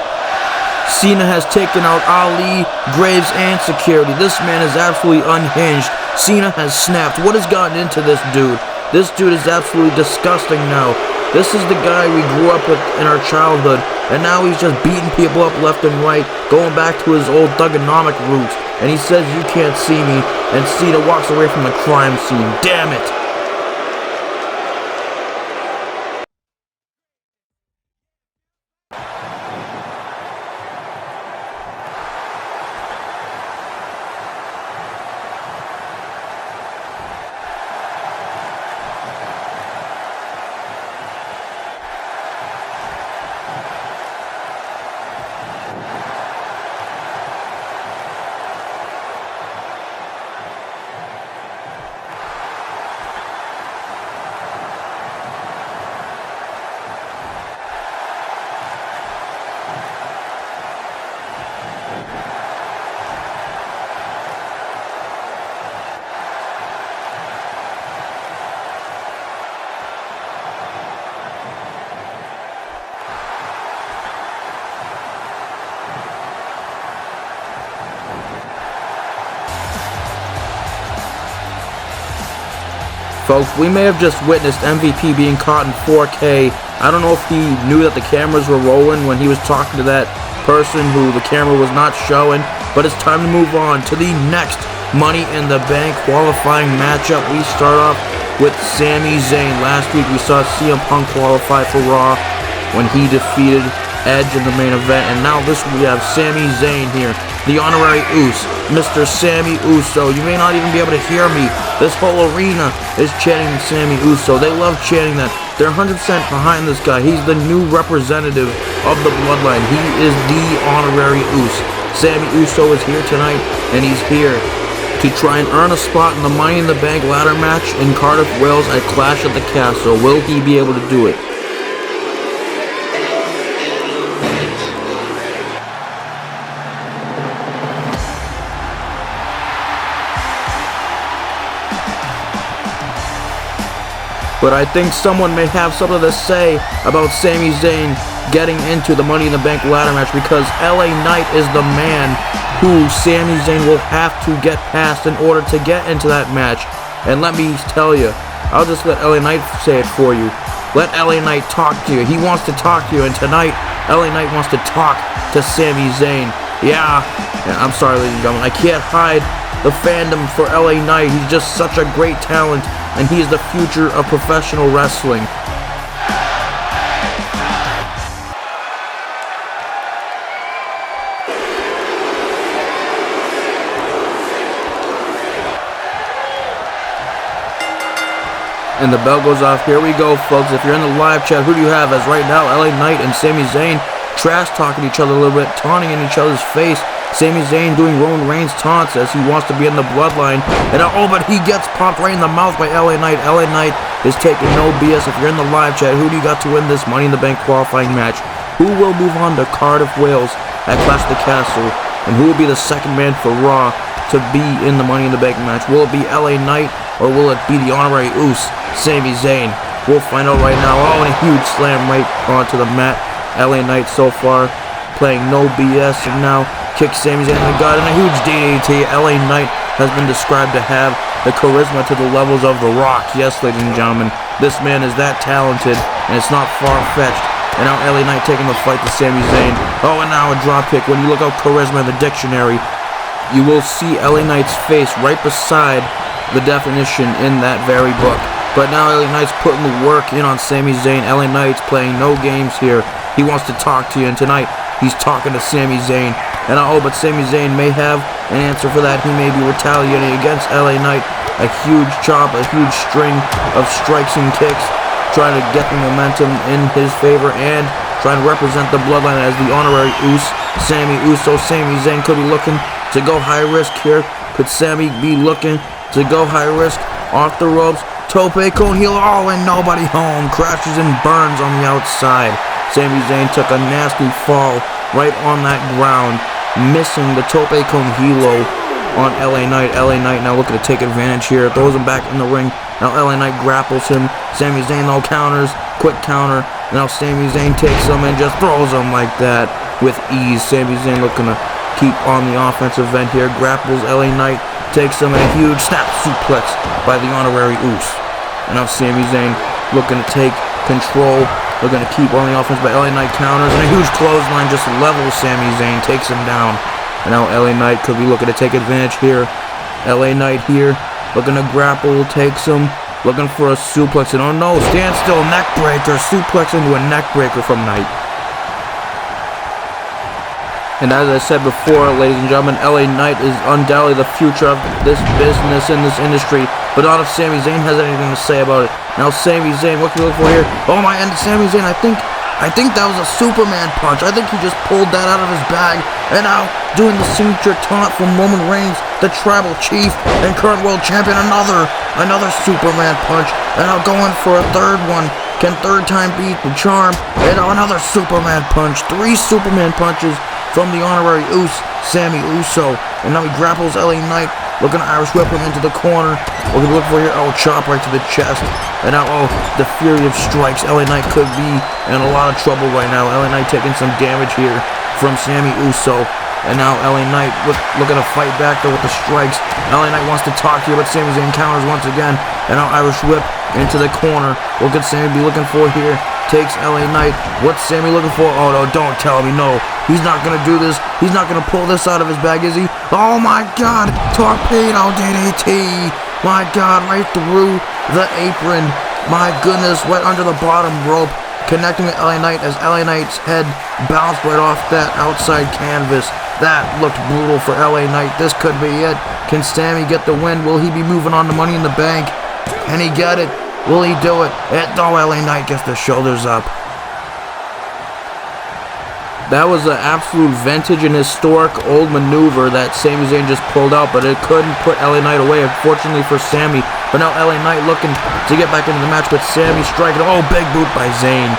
Cena has taken out Ali, Graves, and security. This man is absolutely unhinged. Cena has snapped. What has gotten into this dude? This dude is absolutely disgusting now. This is the guy we grew up with in our childhood, and now he's just beating people up left and right, going back to his old thugonomic roots. And he says, you can't see me, and Cena walks away from the crime scene. Damn it! Folks, we may have just witnessed MVP being caught in 4K. I don't know if he knew that the cameras were rolling when he was talking to that person who the camera was not showing, but it's time to move on to the next Money in the Bank qualifying matchup. We start off with Sami Zayn. Last week we saw CM Punk qualify for Raw when he defeated Edge in the main event. And now this we have Sami Zayn here, the honorary Uso, Mr. Sami Uso. You may not even be able to hear me. This whole arena is chanting Sami Uso. They love chanting that. They're 100% behind this guy. He's the new representative of the bloodline. He is the honorary Uso. Sami Uso is here tonight, and he's here to try and earn a spot in the Money in the Bank ladder match in Cardiff, Wales at Clash at the Castle. Will he be able to do it? But I think someone may have something to say about Sami Zayn getting into the Money in the Bank ladder match, because LA Knight is the man who Sami Zayn will have to get past in order to get into that match. And let me tell you, I'll just let LA Knight say it for you. Let LA Knight talk to you. He wants to talk to you, and tonight LA Knight wants to talk to Sami Zayn. Yeah, I'm sorry, ladies and gentlemen, I can't hide the fandom for LA Knight. He's just such a great talent, and he is the future of professional wrestling. And the bell goes off. Here we go, folks. If you're in the live chat, who do you have? As right now, LA Knight and Sami Zayn trash talking each other a little bit, taunting in each other's face. Sami Zayn doing Roman Reigns taunts as he wants to be in the bloodline. And oh, but he gets popped right in the mouth by LA Knight. LA Knight is taking no BS. If you're in the live chat, who do you got to win this Money in the Bank qualifying match? Who will move on to Cardiff, Wales at Clash of the Castle? And who will be the second man for Raw to be in the Money in the Bank match? Will it be LA Knight, or will it be the honorary Uso, Sami Zayn? We'll find out right now. Oh, and a huge slam right onto the mat. LA Knight so far playing no BS, and now kicks Sami Zayn in the gut, and a huge DDT. LA Knight has been described to have the charisma to the levels of The Rock. Yes, ladies and gentlemen, this man is that talented, and it's not far-fetched. And now LA Knight taking the fight to Sami Zayn. Oh, and now a dropkick. When you look up charisma in the dictionary, you will see LA Knight's face right beside the definition in that very book. But now LA Knight's putting the work in on Sami Zayn. LA Knight's playing no games here. He wants to talk to you, and tonight he's talking to Sami Zayn. And but Sami Zayn may have an answer for that. He may be retaliating against LA Knight. A huge chop, a huge string of strikes and kicks, trying to get the momentum in his favor and trying to represent the bloodline as the honorary Uso, Sami Uso. Sami Zayn could be looking to go high risk here. Could Sami be looking to go high risk off the ropes? Tope cone heel, oh, and nobody home. Crashes and burns on the outside. Sami Zayn took a nasty fall right on that ground, missing the tope con hilo on LA Knight. LA Knight now looking to take advantage here, throws him back in the ring. Now LA Knight grapples him. Sami Zayn though counters, quick counter. Now Sami Zayn takes him and just throws him like that with ease. Sami Zayn looking to keep on the offensive end here, grapples LA Knight, takes him in a huge snap suplex by the honorary Uso. And now Sami Zayn looking to take control. They're going to keep on the offense, but LA Knight counters, and a huge clothesline just levels Sami Zayn, takes him down. And now LA Knight could be looking to take advantage here. LA Knight here, looking to grapple, takes him, looking for a suplex, and oh no, stand still, neck breaker, suplex into a neck breaker from Knight. And as I said before, ladies and gentlemen, LA Knight is undoubtedly the future of this business in this industry, but not if Sami Zayn has anything to say about it. Now Sami Zayn, what can we look for here? Oh my, and Sami Zayn, I think that was a Superman punch. I think he just pulled that out of his bag. And now doing the signature taunt from Roman Reigns, the tribal chief and current world champion. Another Superman punch. And now going for a third one. Can third time beat the charm? And now another Superman punch. 3 Superman punches from the honorary Uso, Sami Uso. And now he grapples LA Knight, looking to Irish whip him into the corner. What we look for here? Oh, chop right to the chest. And now, oh, the fury of strikes. LA Knight could be in a lot of trouble right now. LA Knight taking some damage here from Sami Uso. And now LA Knight looking to fight back though with the strikes. LA Knight wants to talk to you, but Sami Zayn counters once again. And now Irish whip into the corner. What could Sami be looking for here? Takes LA Knight. What's Sami looking for? Oh no, don't tell me, no. He's not gonna do this. He's not gonna pull this out of his bag, is he? Oh my god! Torpedo DDT! My god, right through the apron. My goodness, right under the bottom rope. connecting with LA Knight as LA Knight's head bounced right off that outside canvas. That looked brutal for LA Knight. This could be it. Can Sami get the win? Will he be moving on to Money in the Bank? Can he get it? Will he do it? No, LA Knight gets the shoulders up. That was an absolute vintage and historic old maneuver that Sami Zayn just pulled out, but it couldn't put LA Knight away, unfortunately for Sami. But now LA Knight looking to get back into the match, but Sami striking. Oh, big boot by Zayn.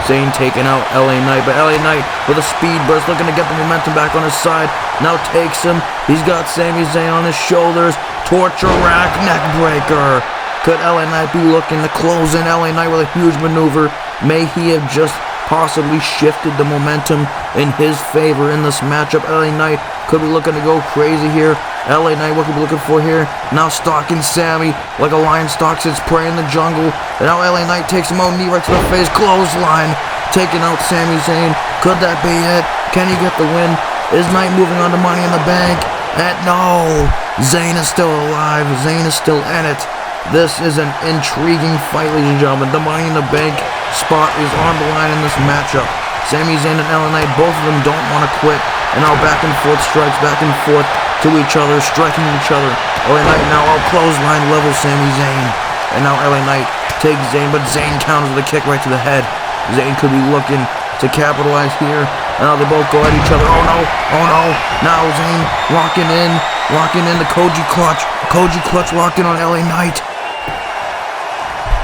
Zayn taking out LA Knight, but LA Knight with a speed burst, looking to get the momentum back on his side. Now takes him. He's got Sami Zayn on his shoulders. Torture rack, neck breaker. Could LA Knight be looking to close in? LA Knight with a huge maneuver. May he have just possibly shifted the momentum in his favor in this matchup? LA Knight could be looking to go crazy here. LA Knight, what could be looking for here? Now stalking Sami like a lion stalks its prey in the jungle. And now LA Knight takes him out, knee right to the face, clothesline, taking out Sami Zayn. Could that be it? Can he get the win? Is Knight moving on to Money in the Bank? And no, Zayn is still alive. Zayn is still in it. This is an intriguing fight, ladies and gentlemen. The Money in the Bank spot is on the line in this matchup. Sami Zayn and LA Knight, both of them don't want to quit. And now back and forth strikes, back and forth to each other, striking each other. LA Knight now out clothesline level Sami Zayn. And now LA Knight takes Zayn, but Zayn counters with a kick right to the head. Zayn could be looking to capitalize here. And now they both go at each other. Oh no, oh no. Now Zayn locking in the Koji clutch. Koji clutch locked in on LA Knight.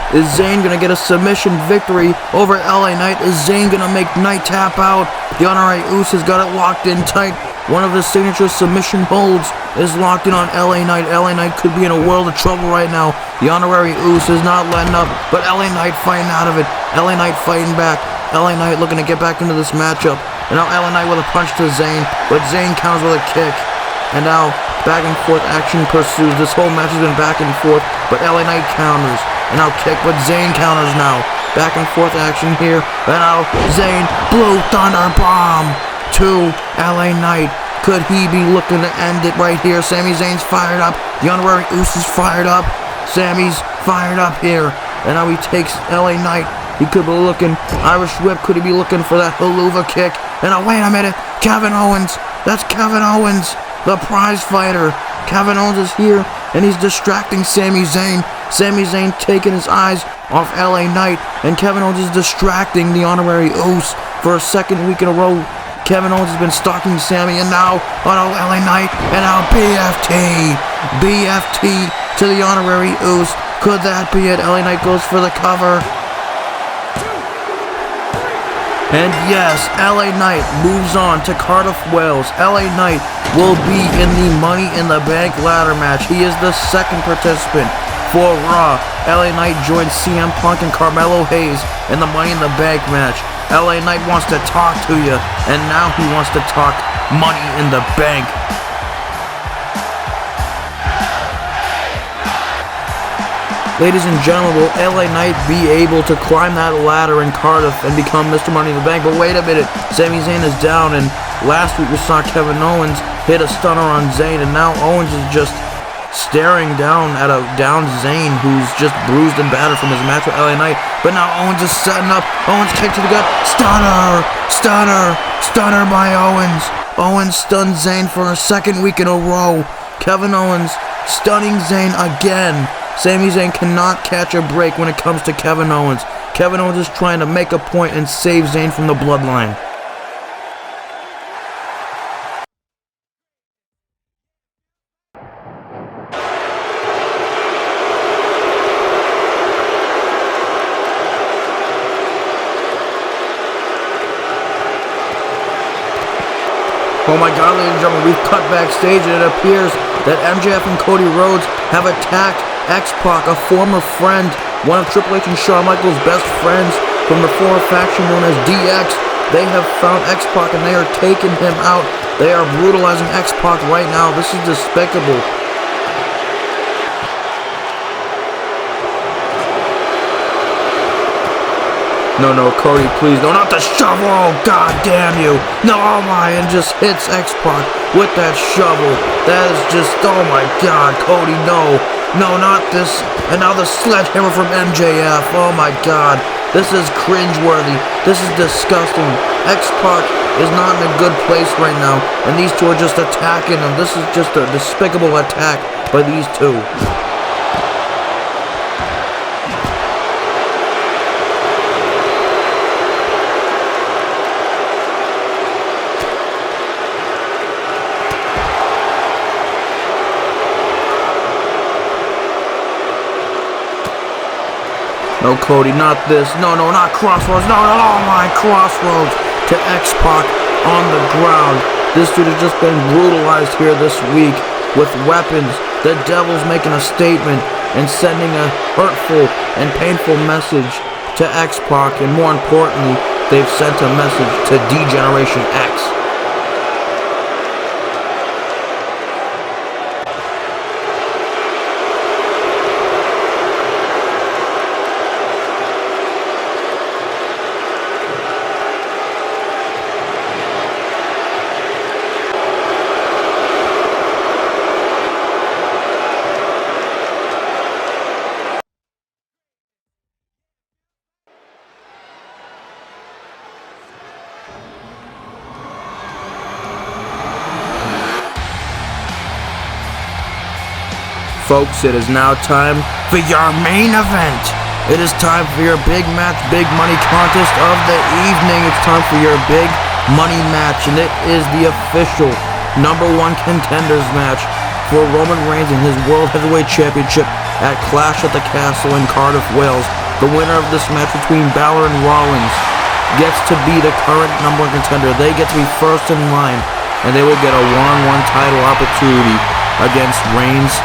Is Zayn going to get a submission victory over LA Knight? Is Zayn going to make Knight tap out? The Honorary Uce has got it locked in tight. One of his signature submission holds is locked in on LA Knight. LA Knight could be in a world of trouble right now. The Honorary Uce is not letting up, but LA Knight fighting out of it. LA Knight fighting back. LA Knight looking to get back into this matchup. And now LA Knight with a punch to Zayn, but Zayn counters with a kick. And now back and forth action pursues. This whole match has been back and forth, but LA Knight counters. And now kick, but Zayn counters now. Back and forth action here. And now Zayn, Blue Thunder Bomb to LA Knight. Could he be looking to end it right here? Sami Zayn's fired up. The Honorary Uce is fired up. Sami's fired up here. And now he takes LA Knight. He could be looking Irish whip. Could he be looking for that haluva kick? And now wait a minute. Kevin Owens. That's Kevin Owens, the prize fighter. Kevin Owens is here, and he's distracting Sami Zayn. Sami Zayn taking his eyes off LA Knight, and Kevin Owens is distracting the Honorary Uce for a second week in a row. Kevin Owens has been stalking Sami, and now, oh no, LA Knight, and now BFT. BFT to the Honorary Uce. Could that be it? LA Knight goes for the cover. And yes, LA Knight moves on to Cardiff, Wales. LA Knight will be in the Money in the Bank ladder match. He is the second participant for Raw. LA Knight joins CM Punk and Carmelo Hayes in the Money in the Bank match. LA Knight wants to talk to you, and now he wants to talk Money in the Bank. Ladies and gentlemen, will LA Knight be able to climb that ladder in Cardiff and become Mr. Money in the Bank? But wait a minute, Sami Zayn is down, and last week we saw Kevin Owens hit a stunner on Zayn, and now Owens is just staring down at a down Zayn who's just bruised and battered from his match with LA Knight. But now Owens is setting up. Owens kick to the gut. Stunner! Stunner! Stunner by Owens. Owens stunned Zayn for a second week in a row. Kevin Owens stunning Zayn again. Sami Zayn cannot catch a break when it comes to Kevin Owens. Kevin Owens is trying to make a point and save Zayn from the bloodline. Oh my God, ladies and gentlemen, we've cut backstage and it appears that MJF and Cody Rhodes have attacked X-Pac, a former friend, one of Triple H and Shawn Michaels' best friends from the former faction known as DX. They have found X-Pac and they are taking him out. They are brutalizing X-Pac right now. This is despicable. No, Cody, please. No, not the shovel. Oh, god damn you. No, oh my, and just hits X-Pac with that shovel. That is just, oh my god, Cody, no. No, not this. And now the sledgehammer from MJF. Oh my god. This is cringeworthy. This is disgusting. X-Pac is not in a good place right now. And these two are just attacking him. This is just a despicable attack by these two. No, Cody, not this. No, not Crossroads. No, oh my, Crossroads to X-Pac on the ground. This dude has just been brutalized here this week with weapons. The Devil's making a statement and sending a hurtful and painful message to X-Pac, and more importantly, they've sent a message to D-Generation X. Folks, it is now time for your main event. It is time for your big match, big money contest of the evening. It's time for your big money match, and it is the official #1 contenders match for Roman Reigns and his World Heavyweight Championship at Clash at the Castle in Cardiff, Wales. The winner of this match between Balor and Rollins gets to be the current #1 contender. They get to be first in line, and they will get a one-on-one title opportunity against Reigns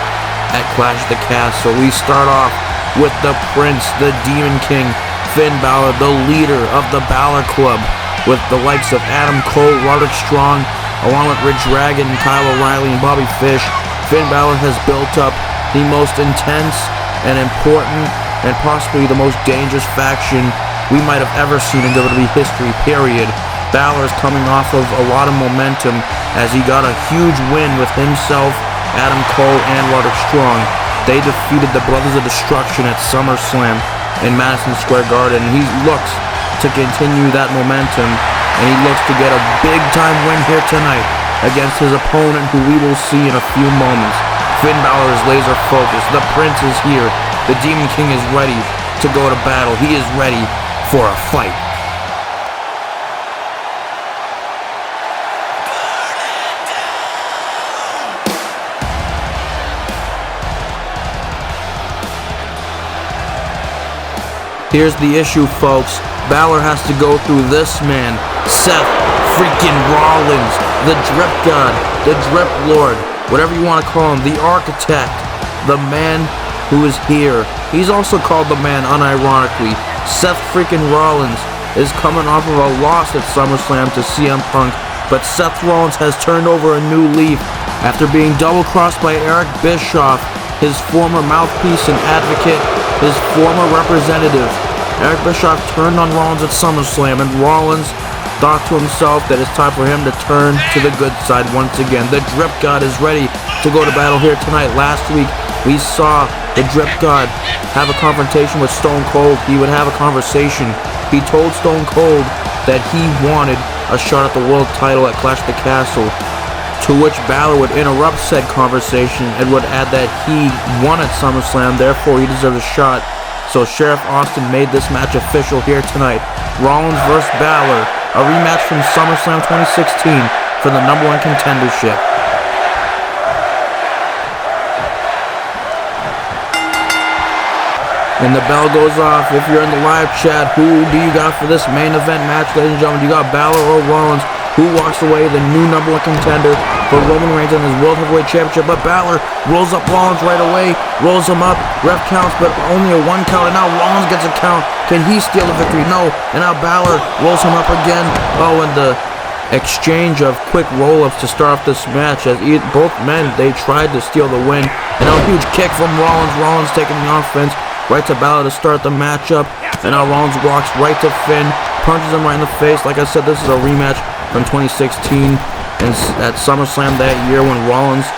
at Clash at the Castle. We start off with the Prince, the Demon King, Finn Balor, the leader of the Balor Club, with the likes of Adam Cole, Roderick Strong, along with Rich Dragon, Kyle O'Reilly, and Bobby Fish. Finn Balor has built up the most intense and important and possibly the most dangerous faction we might have ever seen in WWE history, period. Balor is coming off of a lot of momentum as he got a huge win with himself, Adam Cole, and Roderick Strong. They defeated the Brothers of Destruction at SummerSlam in Madison Square Garden. He looks to continue that momentum, and he looks to get a big-time win here tonight against his opponent, who we will see in a few moments. Finn Balor is laser-focused. The Prince is here. The Demon King is ready to go to battle. He is ready for a fight. Here's the issue, folks. Balor has to go through this man, Seth freaking Rollins, the Drip God, the Drip Lord, whatever you want to call him, the Architect, the man who is here. He's also called the Man, unironically. Seth freaking Rollins is coming off of a loss at SummerSlam to CM Punk, but Seth Rollins has turned over a new leaf after being double-crossed by Eric Bischoff, his former mouthpiece and advocate, his former representative. Eric Bischoff turned on Rollins at SummerSlam, and Rollins thought to himself that it's time for him to turn to the good side once again. The Drip God is ready to go to battle here tonight. Last week, we saw the Drip God have a confrontation with Stone Cold. He would have a conversation. He told Stone Cold that he wanted a shot at the world title at Clash at the Castle, to which Balor would interrupt said conversation and would add that he won at SummerSlam, therefore he deserves a shot. So Sheriff Austin made this match official here tonight. Rollins vs. Balor, a rematch from SummerSlam 2016 for the #1 contendership. And the bell goes off. If you're in the live chat, who do you got for this main event match, ladies and gentlemen? You got Balor or Rollins? Who walks away the new #1 contender for Roman Reigns and his World Heavyweight Championship? But Balor rolls up Rollins right away, rolls him up, ref counts, but only a 1 count, and now Rollins gets a count. Can he steal the victory? No, and now Balor rolls him up again. Oh, and the exchange of quick roll-ups to start off this match, as both men, they tried to steal the win. And now a huge kick from Rollins. Rollins taking the offense, right to Balor to start the matchup. And now Rollins walks right to Finn, punches him right in the face. Like I said, this is a rematch from 2016 and at SummerSlam that year when Rollins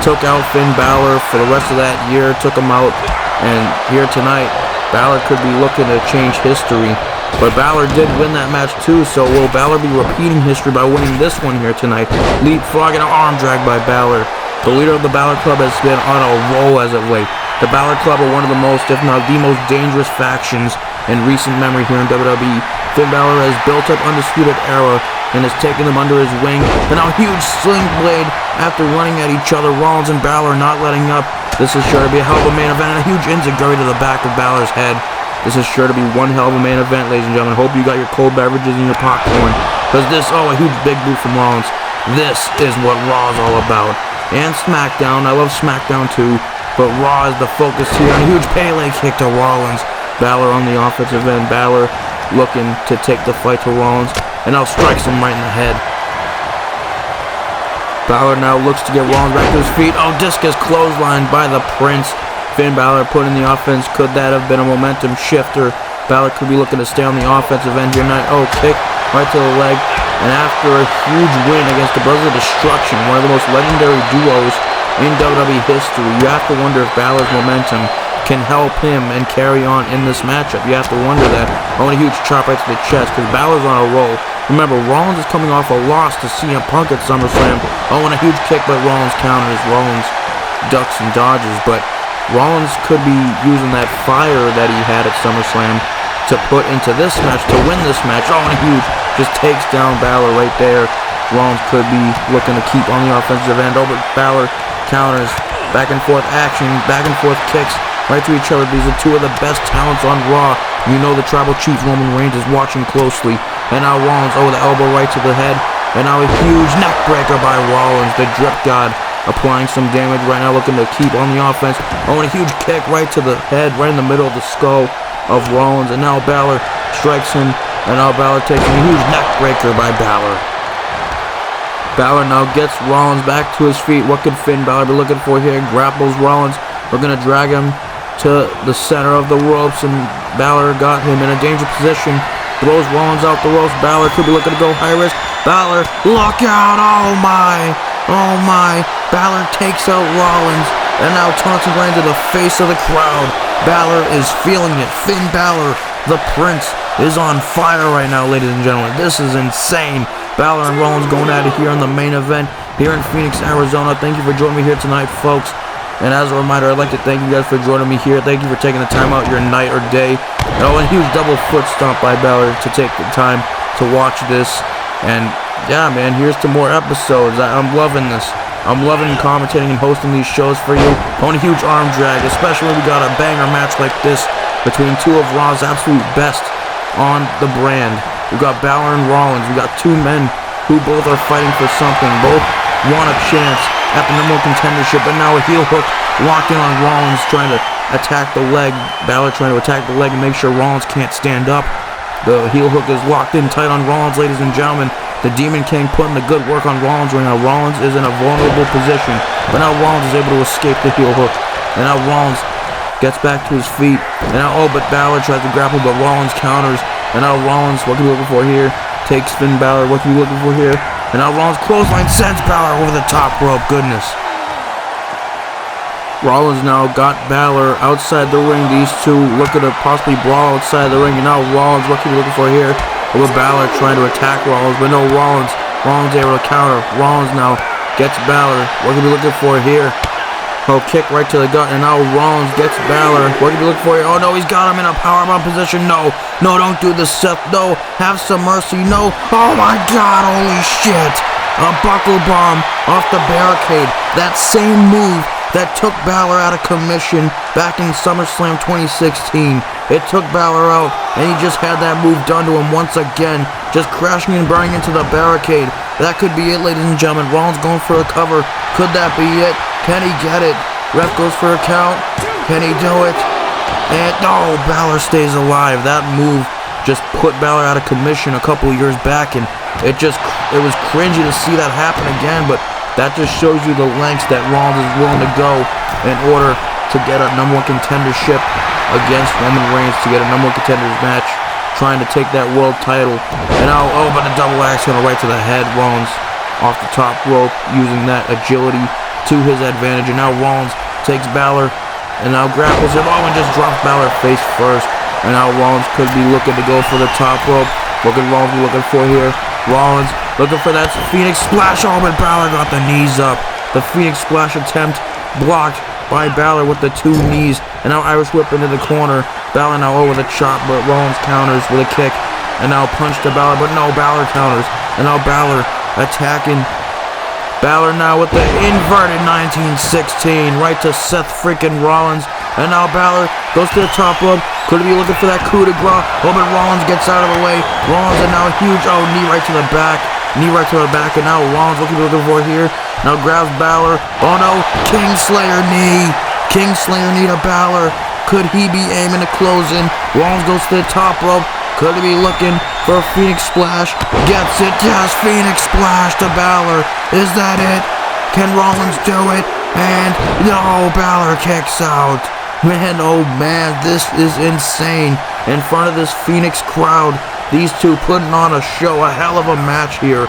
took out Finn Balor for the rest of that year, took him out. And here tonight, Balor could be looking to change history. But Balor did win that match too, so will Balor be repeating history by winning this one here tonight? Leapfrog and an arm drag by Balor. The leader of the Balor Club has been on a roll as of late. The Balor Club are one of the most, if not the most dangerous factions in recent memory here in WWE. Finn Balor has built up Undisputed Era and has taken them under his wing. And now a huge sling blade after running at each other. Rollins and Balor not letting up. This is sure to be a hell of a main event and a huge enziguri to the back of Balor's head. This is sure to be one hell of a main event, ladies and gentlemen. Hope you got your cold beverages and your popcorn. Because this, a huge big boot from Rollins. This is what Raw is all about. And SmackDown, I love SmackDown too. But Raw is the focus here. And a huge Pele kick to Rollins. Balor on the offensive end. Balor looking to take the fight to Rollins. And now strikes him right in the head. Balor now looks to get Rollins back to his feet. Discus clotheslined by the Prince. Finn Balor put in the offense. Could that have been a momentum shifter? Balor could be looking to stay on the offensive end here tonight. Kick right to the leg. And after a huge win against the Brothers of Destruction, one of the most legendary duos in WWE history, you have to wonder if Balor's momentum can help him and carry on in this matchup. You have to wonder that. A huge chop right to the chest because Balor's on a roll. Remember, Rollins is coming off a loss to CM Punk at SummerSlam. And a huge kick, but Rollins counters. Rollins ducks and dodges, but Rollins could be using that fire that he had at SummerSlam to put into this match, to win this match. And a huge, just takes down Balor right there. Rollins could be looking to keep on the offensive end. But Balor counters, back and forth action, back and forth kicks right to each other. These are two of the best talents on Raw. You know the Tribal Chief Roman Reigns is watching closely. And now Rollins, the elbow right to the head. And now a huge neck breaker by Rollins, the Drip God. Applying some damage right now, looking to keep on the offense. And a huge kick right to the head, right in the middle of the skull of Rollins. And now Balor strikes him. And now Balor takes a huge neck breaker by Balor. Balor now gets Rollins back to his feet. What could Finn Balor be looking for here? Grapples Rollins. We're going to drag him to the center of the ropes. And Balor got him in a dangerous position. Throws Rollins out the ropes. Balor could be looking to go high risk. Balor, look out! Oh my! Balor takes out Rollins, and now taunting right into the face of the crowd. Balor is feeling it. Finn Balor, the Prince, is on fire right now, ladies and gentlemen. This is insane. Balor and Rollins going at it here in the main event here in Phoenix, Arizona. Thank you for joining me here tonight, folks. And as a reminder, I'd like to thank you guys for joining me here. Thank you for taking the time out your night or day. And a huge double foot stomp by Balor to take the time to watch this. And yeah, man, here's to more episodes. I'm loving this. I'm loving commentating and hosting these shows for you. A huge arm drag, especially when we got a banger match like this between two of Raw's absolute best on the brand. We got Balor and Rollins. We got two men who both are fighting for something. Both want a chance at the #1 contendership, but now a heel hook locked in on Rollins, trying to attack the leg. Balor trying to attack the leg and make sure Rollins can't stand up. The heel hook is locked in tight on Rollins, ladies and gentlemen. The Demon King putting the good work on Rollins right now. Rollins is in a vulnerable position, but now Rollins is able to escape the heel hook. And now Rollins gets back to his feet. And now, but Balor tries to grapple, but Rollins counters. And now Rollins, what can we looking for here? Takes Finn Balor, what can we looking for here? And now Rollins clothesline sends Balor over the top rope. Goodness. Rollins now got Balor outside the ring. These two looking to possibly brawl outside the ring. And now Rollins, what can we looking for here? With Balor trying to attack Rollins, but no, Rollins able to counter. Rollins now gets Balor. What can we looking for here? Kick right to the gut, and now Rollins gets Balor. What can we looking for here? No, he's got him in a powerbomb position. No, don't do this, Seth. No, have some mercy. No. Oh my God, holy shit. A buckle bomb off the barricade. That same move that took Balor out of commission back in SummerSlam 2016. It took Balor out, and he just had that move done to him once again, just crashing and burning into the barricade. That could be it, ladies and gentlemen. Rollins going for a cover. Could that be it? Can he get it? Ref goes for a count. Can he do it? And no, Balor stays alive. That move just put Balor out of commission a couple of years back, and it was cringy to see that happen again, but that just shows you the lengths that Rollins is willing to go in order to get a #1 contendership against Roman Reigns to get a #1 contenders match, trying to take that world title. And now, but the double axe going right to the head. Rollins off the top rope, using that agility to his advantage. And now Rollins takes Balor and now grapples him. And just drops Balor face first. And now Rollins could be looking to go for the top rope. What could Rollins be looking for here? Rollins looking for that Phoenix Splash. But Balor got the knees up. The Phoenix Splash attempt blocked by Balor with the 2 knees. And now Irish whip into the corner. Balor now over the chop, but Rollins counters with a kick. And now punch to Balor, but no, Balor counters. And now Balor attacking. Balor now with the inverted 1916 right to Seth freaking Rollins. And now Balor goes to the top rope. Could he be looking for that coup de grace? But Rollins gets out of the way. Rollins and now huge, knee right to the back. Knee right to the back. And now Rollins looking for here. Now grabs Balor. Oh no, Kingslayer knee. Kingslayer knee to Balor. Could he be aiming to close in? Rollins goes to the top rope. Could he be looking for a Phoenix Splash? Gets it. Yes, Phoenix Splash to Balor. Is that it? Can Rollins do it? And no, Balor kicks out. Man, oh man, this is insane. In front of this Phoenix crowd, these two putting on a show, a hell of a match here.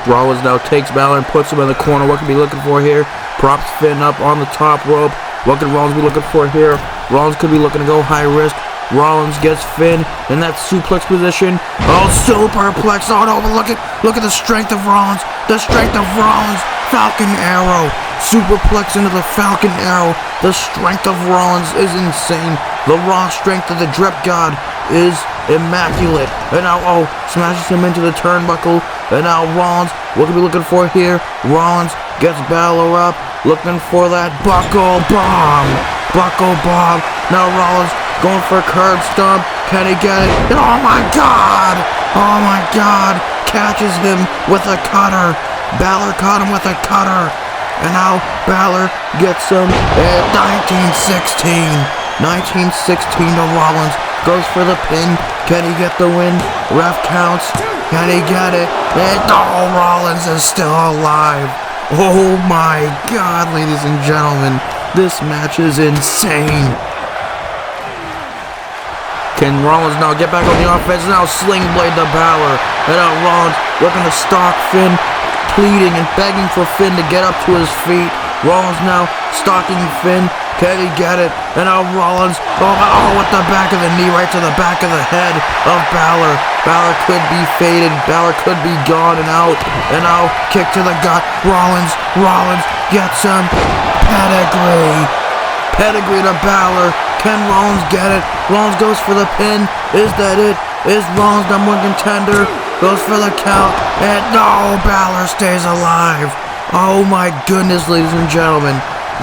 Rollins now takes Balor and puts him in the corner. What could he be looking for here? Props Finn up on the top rope. What could Rollins be looking for here? Rollins could be looking to go high risk. Rollins gets Finn in that suplex position. Superplex. No, but look at the strength of Rollins. The strength of Rollins. Falcon Arrow. Superplex into the Falcon Arrow. The strength of Rollins is insane. The raw strength of the Drip God is immaculate. And now, smashes him into the turnbuckle. And now Rollins, what could we be looking for here? Rollins gets Balor up, looking for that buckle bomb. Buckle bomb. Now Rollins going for a curb stomp. Can he get it? And oh my God! Oh my God! Catches him with a cutter. Balor caught him with a cutter. And now Balor gets him at 1916. 1916 to Rollins. Goes for the pin. Can he get the win? Ref counts. Can he get it? And Rollins is still alive. Oh my God, ladies and gentlemen. This match is insane. Can Rollins now get back on the offense? Now Sling Blade to Balor. And now Rollins looking to stalk Finn, pleading and begging for Finn to get up to his feet. Rollins now stalking Finn. Can he get it? And now Rollins, with the back of the knee right to the back of the head of Balor. Balor could be faded. Balor could be gone and out. And now kick to the gut. Rollins gets him. Pedigree. Pedigree to Balor. Can Rollins get it? Rollins goes for the pin. Is that it? Is Rollins #1 contender? Goes for the count. And no, Balor stays alive. Oh my goodness, ladies and gentlemen.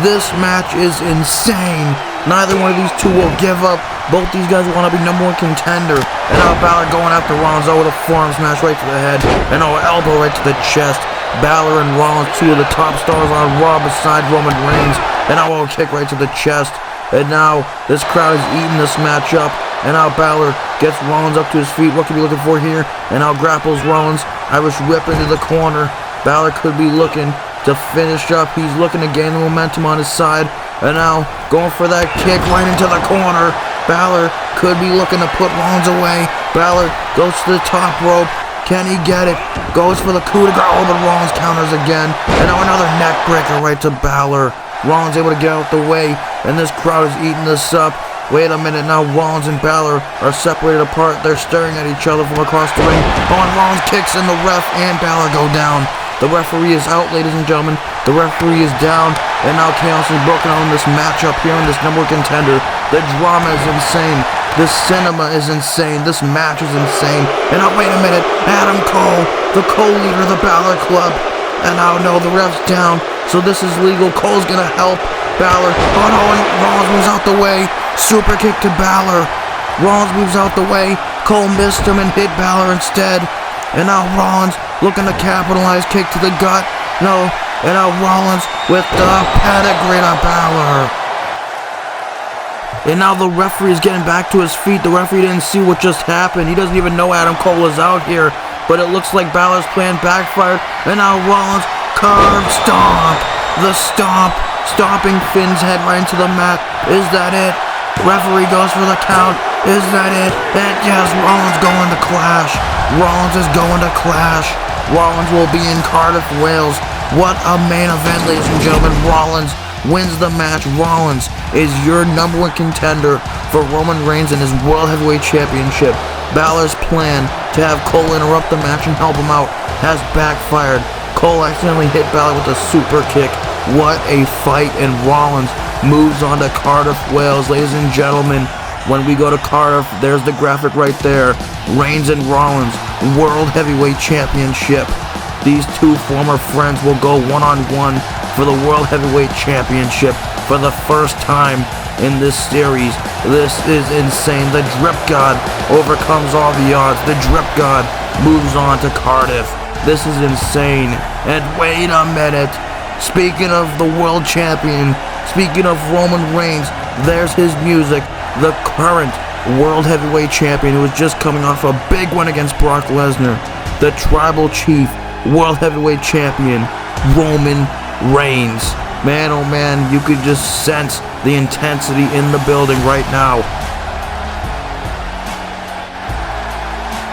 This match is insane. Neither one of these two will give up. Both these guys want to be #1 contender. And now Balor going after Rollins with a forearm smash right to the head. And elbow right to the chest. Balor and Rollins, two of the top stars on Raw besides Roman Reigns. And now kick right to the chest. And now this crowd is eating this match up. And now Balor gets Rollins up to his feet. What could he be looking for here? And now grapples Rollins. Irish whip into the corner. Balor could be looking to finish up. He's looking to gain the momentum on his side. And now going for that kick right into the corner. Balor could be looking to put Rollins away. Balor goes to the top rope. Can he get it? Goes for the coup de grace. But Rollins counters again. And now another neck breaker right to Balor. Rollins able to get out the way. And this crowd is eating this up. Wait a minute, now Rollins and Balor are separated apart. They're staring at each other from across the ring. And Rollins kicks and the ref and Balor go down. The referee is out, ladies and gentlemen. The referee is down. And now chaos is broken on this matchup here in this #1 contender. The drama is insane. The cinema is insane. This match is insane. And now, wait a minute. Adam Cole, the co-leader of the Balor Club. And now, no, the ref's down. So this is legal. Cole's going to help Balor. Oh no, and Rollins moves out the way. Super kick to Balor. Rollins moves out the way. Cole missed him and hit Balor instead. And now Rollins looking to capitalize. Kick to the gut. No. And now Rollins with the pedigree to Balor. And now the referee is getting back to his feet. The referee didn't see what just happened. He doesn't even know Adam Cole is out here. But it looks like Balor's plan backfired. And now Rollins curb stomp. The stomp. Stomping Finn's head right into the mat. Is that it? Referee goes for the count. Is that it? Yes, Rollins going to Clash. Rollins is going to Clash. Rollins will be in Cardiff, Wales. What a main event, ladies and gentlemen. Rollins wins the match. Rollins is your #1 contender for Roman Reigns and his World Heavyweight Championship. Balor's plan to have Cole interrupt the match and help him out has backfired. Cole accidentally hit Balor with a super kick. What a fight, and Rollins moves on to Cardiff, Wales. Ladies and gentlemen, when we go to Cardiff, there's the graphic right there. Reigns and Rollins, World Heavyweight Championship. These two former friends will go one-on-one for the World Heavyweight Championship for the first time in this series. This is insane. The Drip God overcomes all the odds. The Drip God moves on to Cardiff. This is insane. And wait a minute. Speaking of the world champion, speaking of Roman Reigns, there's his music. The current World Heavyweight Champion who was just coming off a big win against Brock Lesnar. The Tribal Chief, World Heavyweight Champion, Roman Reigns. Man, oh man, you could just sense the intensity in the building right now.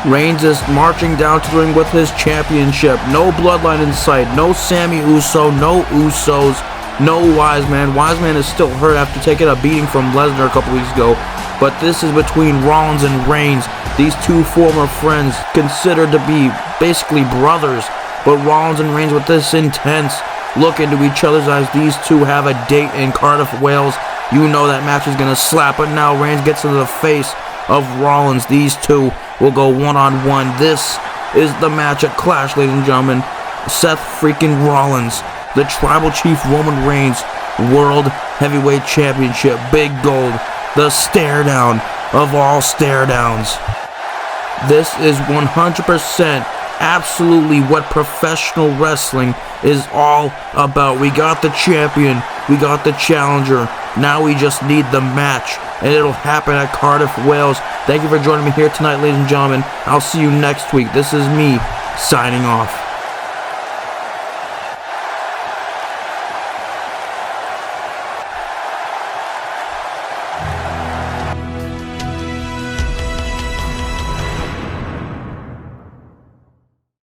Reigns is marching down to the ring with his championship. No bloodline in sight. No Sami Uso. No Usos. No Wiseman. Wiseman is still hurt after taking a beating from Lesnar a couple weeks ago. But this is between Rollins and Reigns. These two former friends considered to be basically brothers. But Rollins and Reigns with this intense look into each other's eyes. These two have a date in Cardiff, Wales. You know that match is going to slap. But now Reigns gets into the face of Rollins. These two will go one-on-one. This is the match at Clash, ladies and gentlemen. Seth freaking Rollins, the Tribal Chief Roman Reigns, World Heavyweight Championship, Big Gold, the stare down of all stare downs. This is 100% absolutely what professional wrestling is all about. We got the champion, we got the challenger, now we just need the match, and it'll happen at Cardiff, Wales. Thank you for joining me here tonight, ladies and gentlemen. I'll see you next week. This is me, signing off.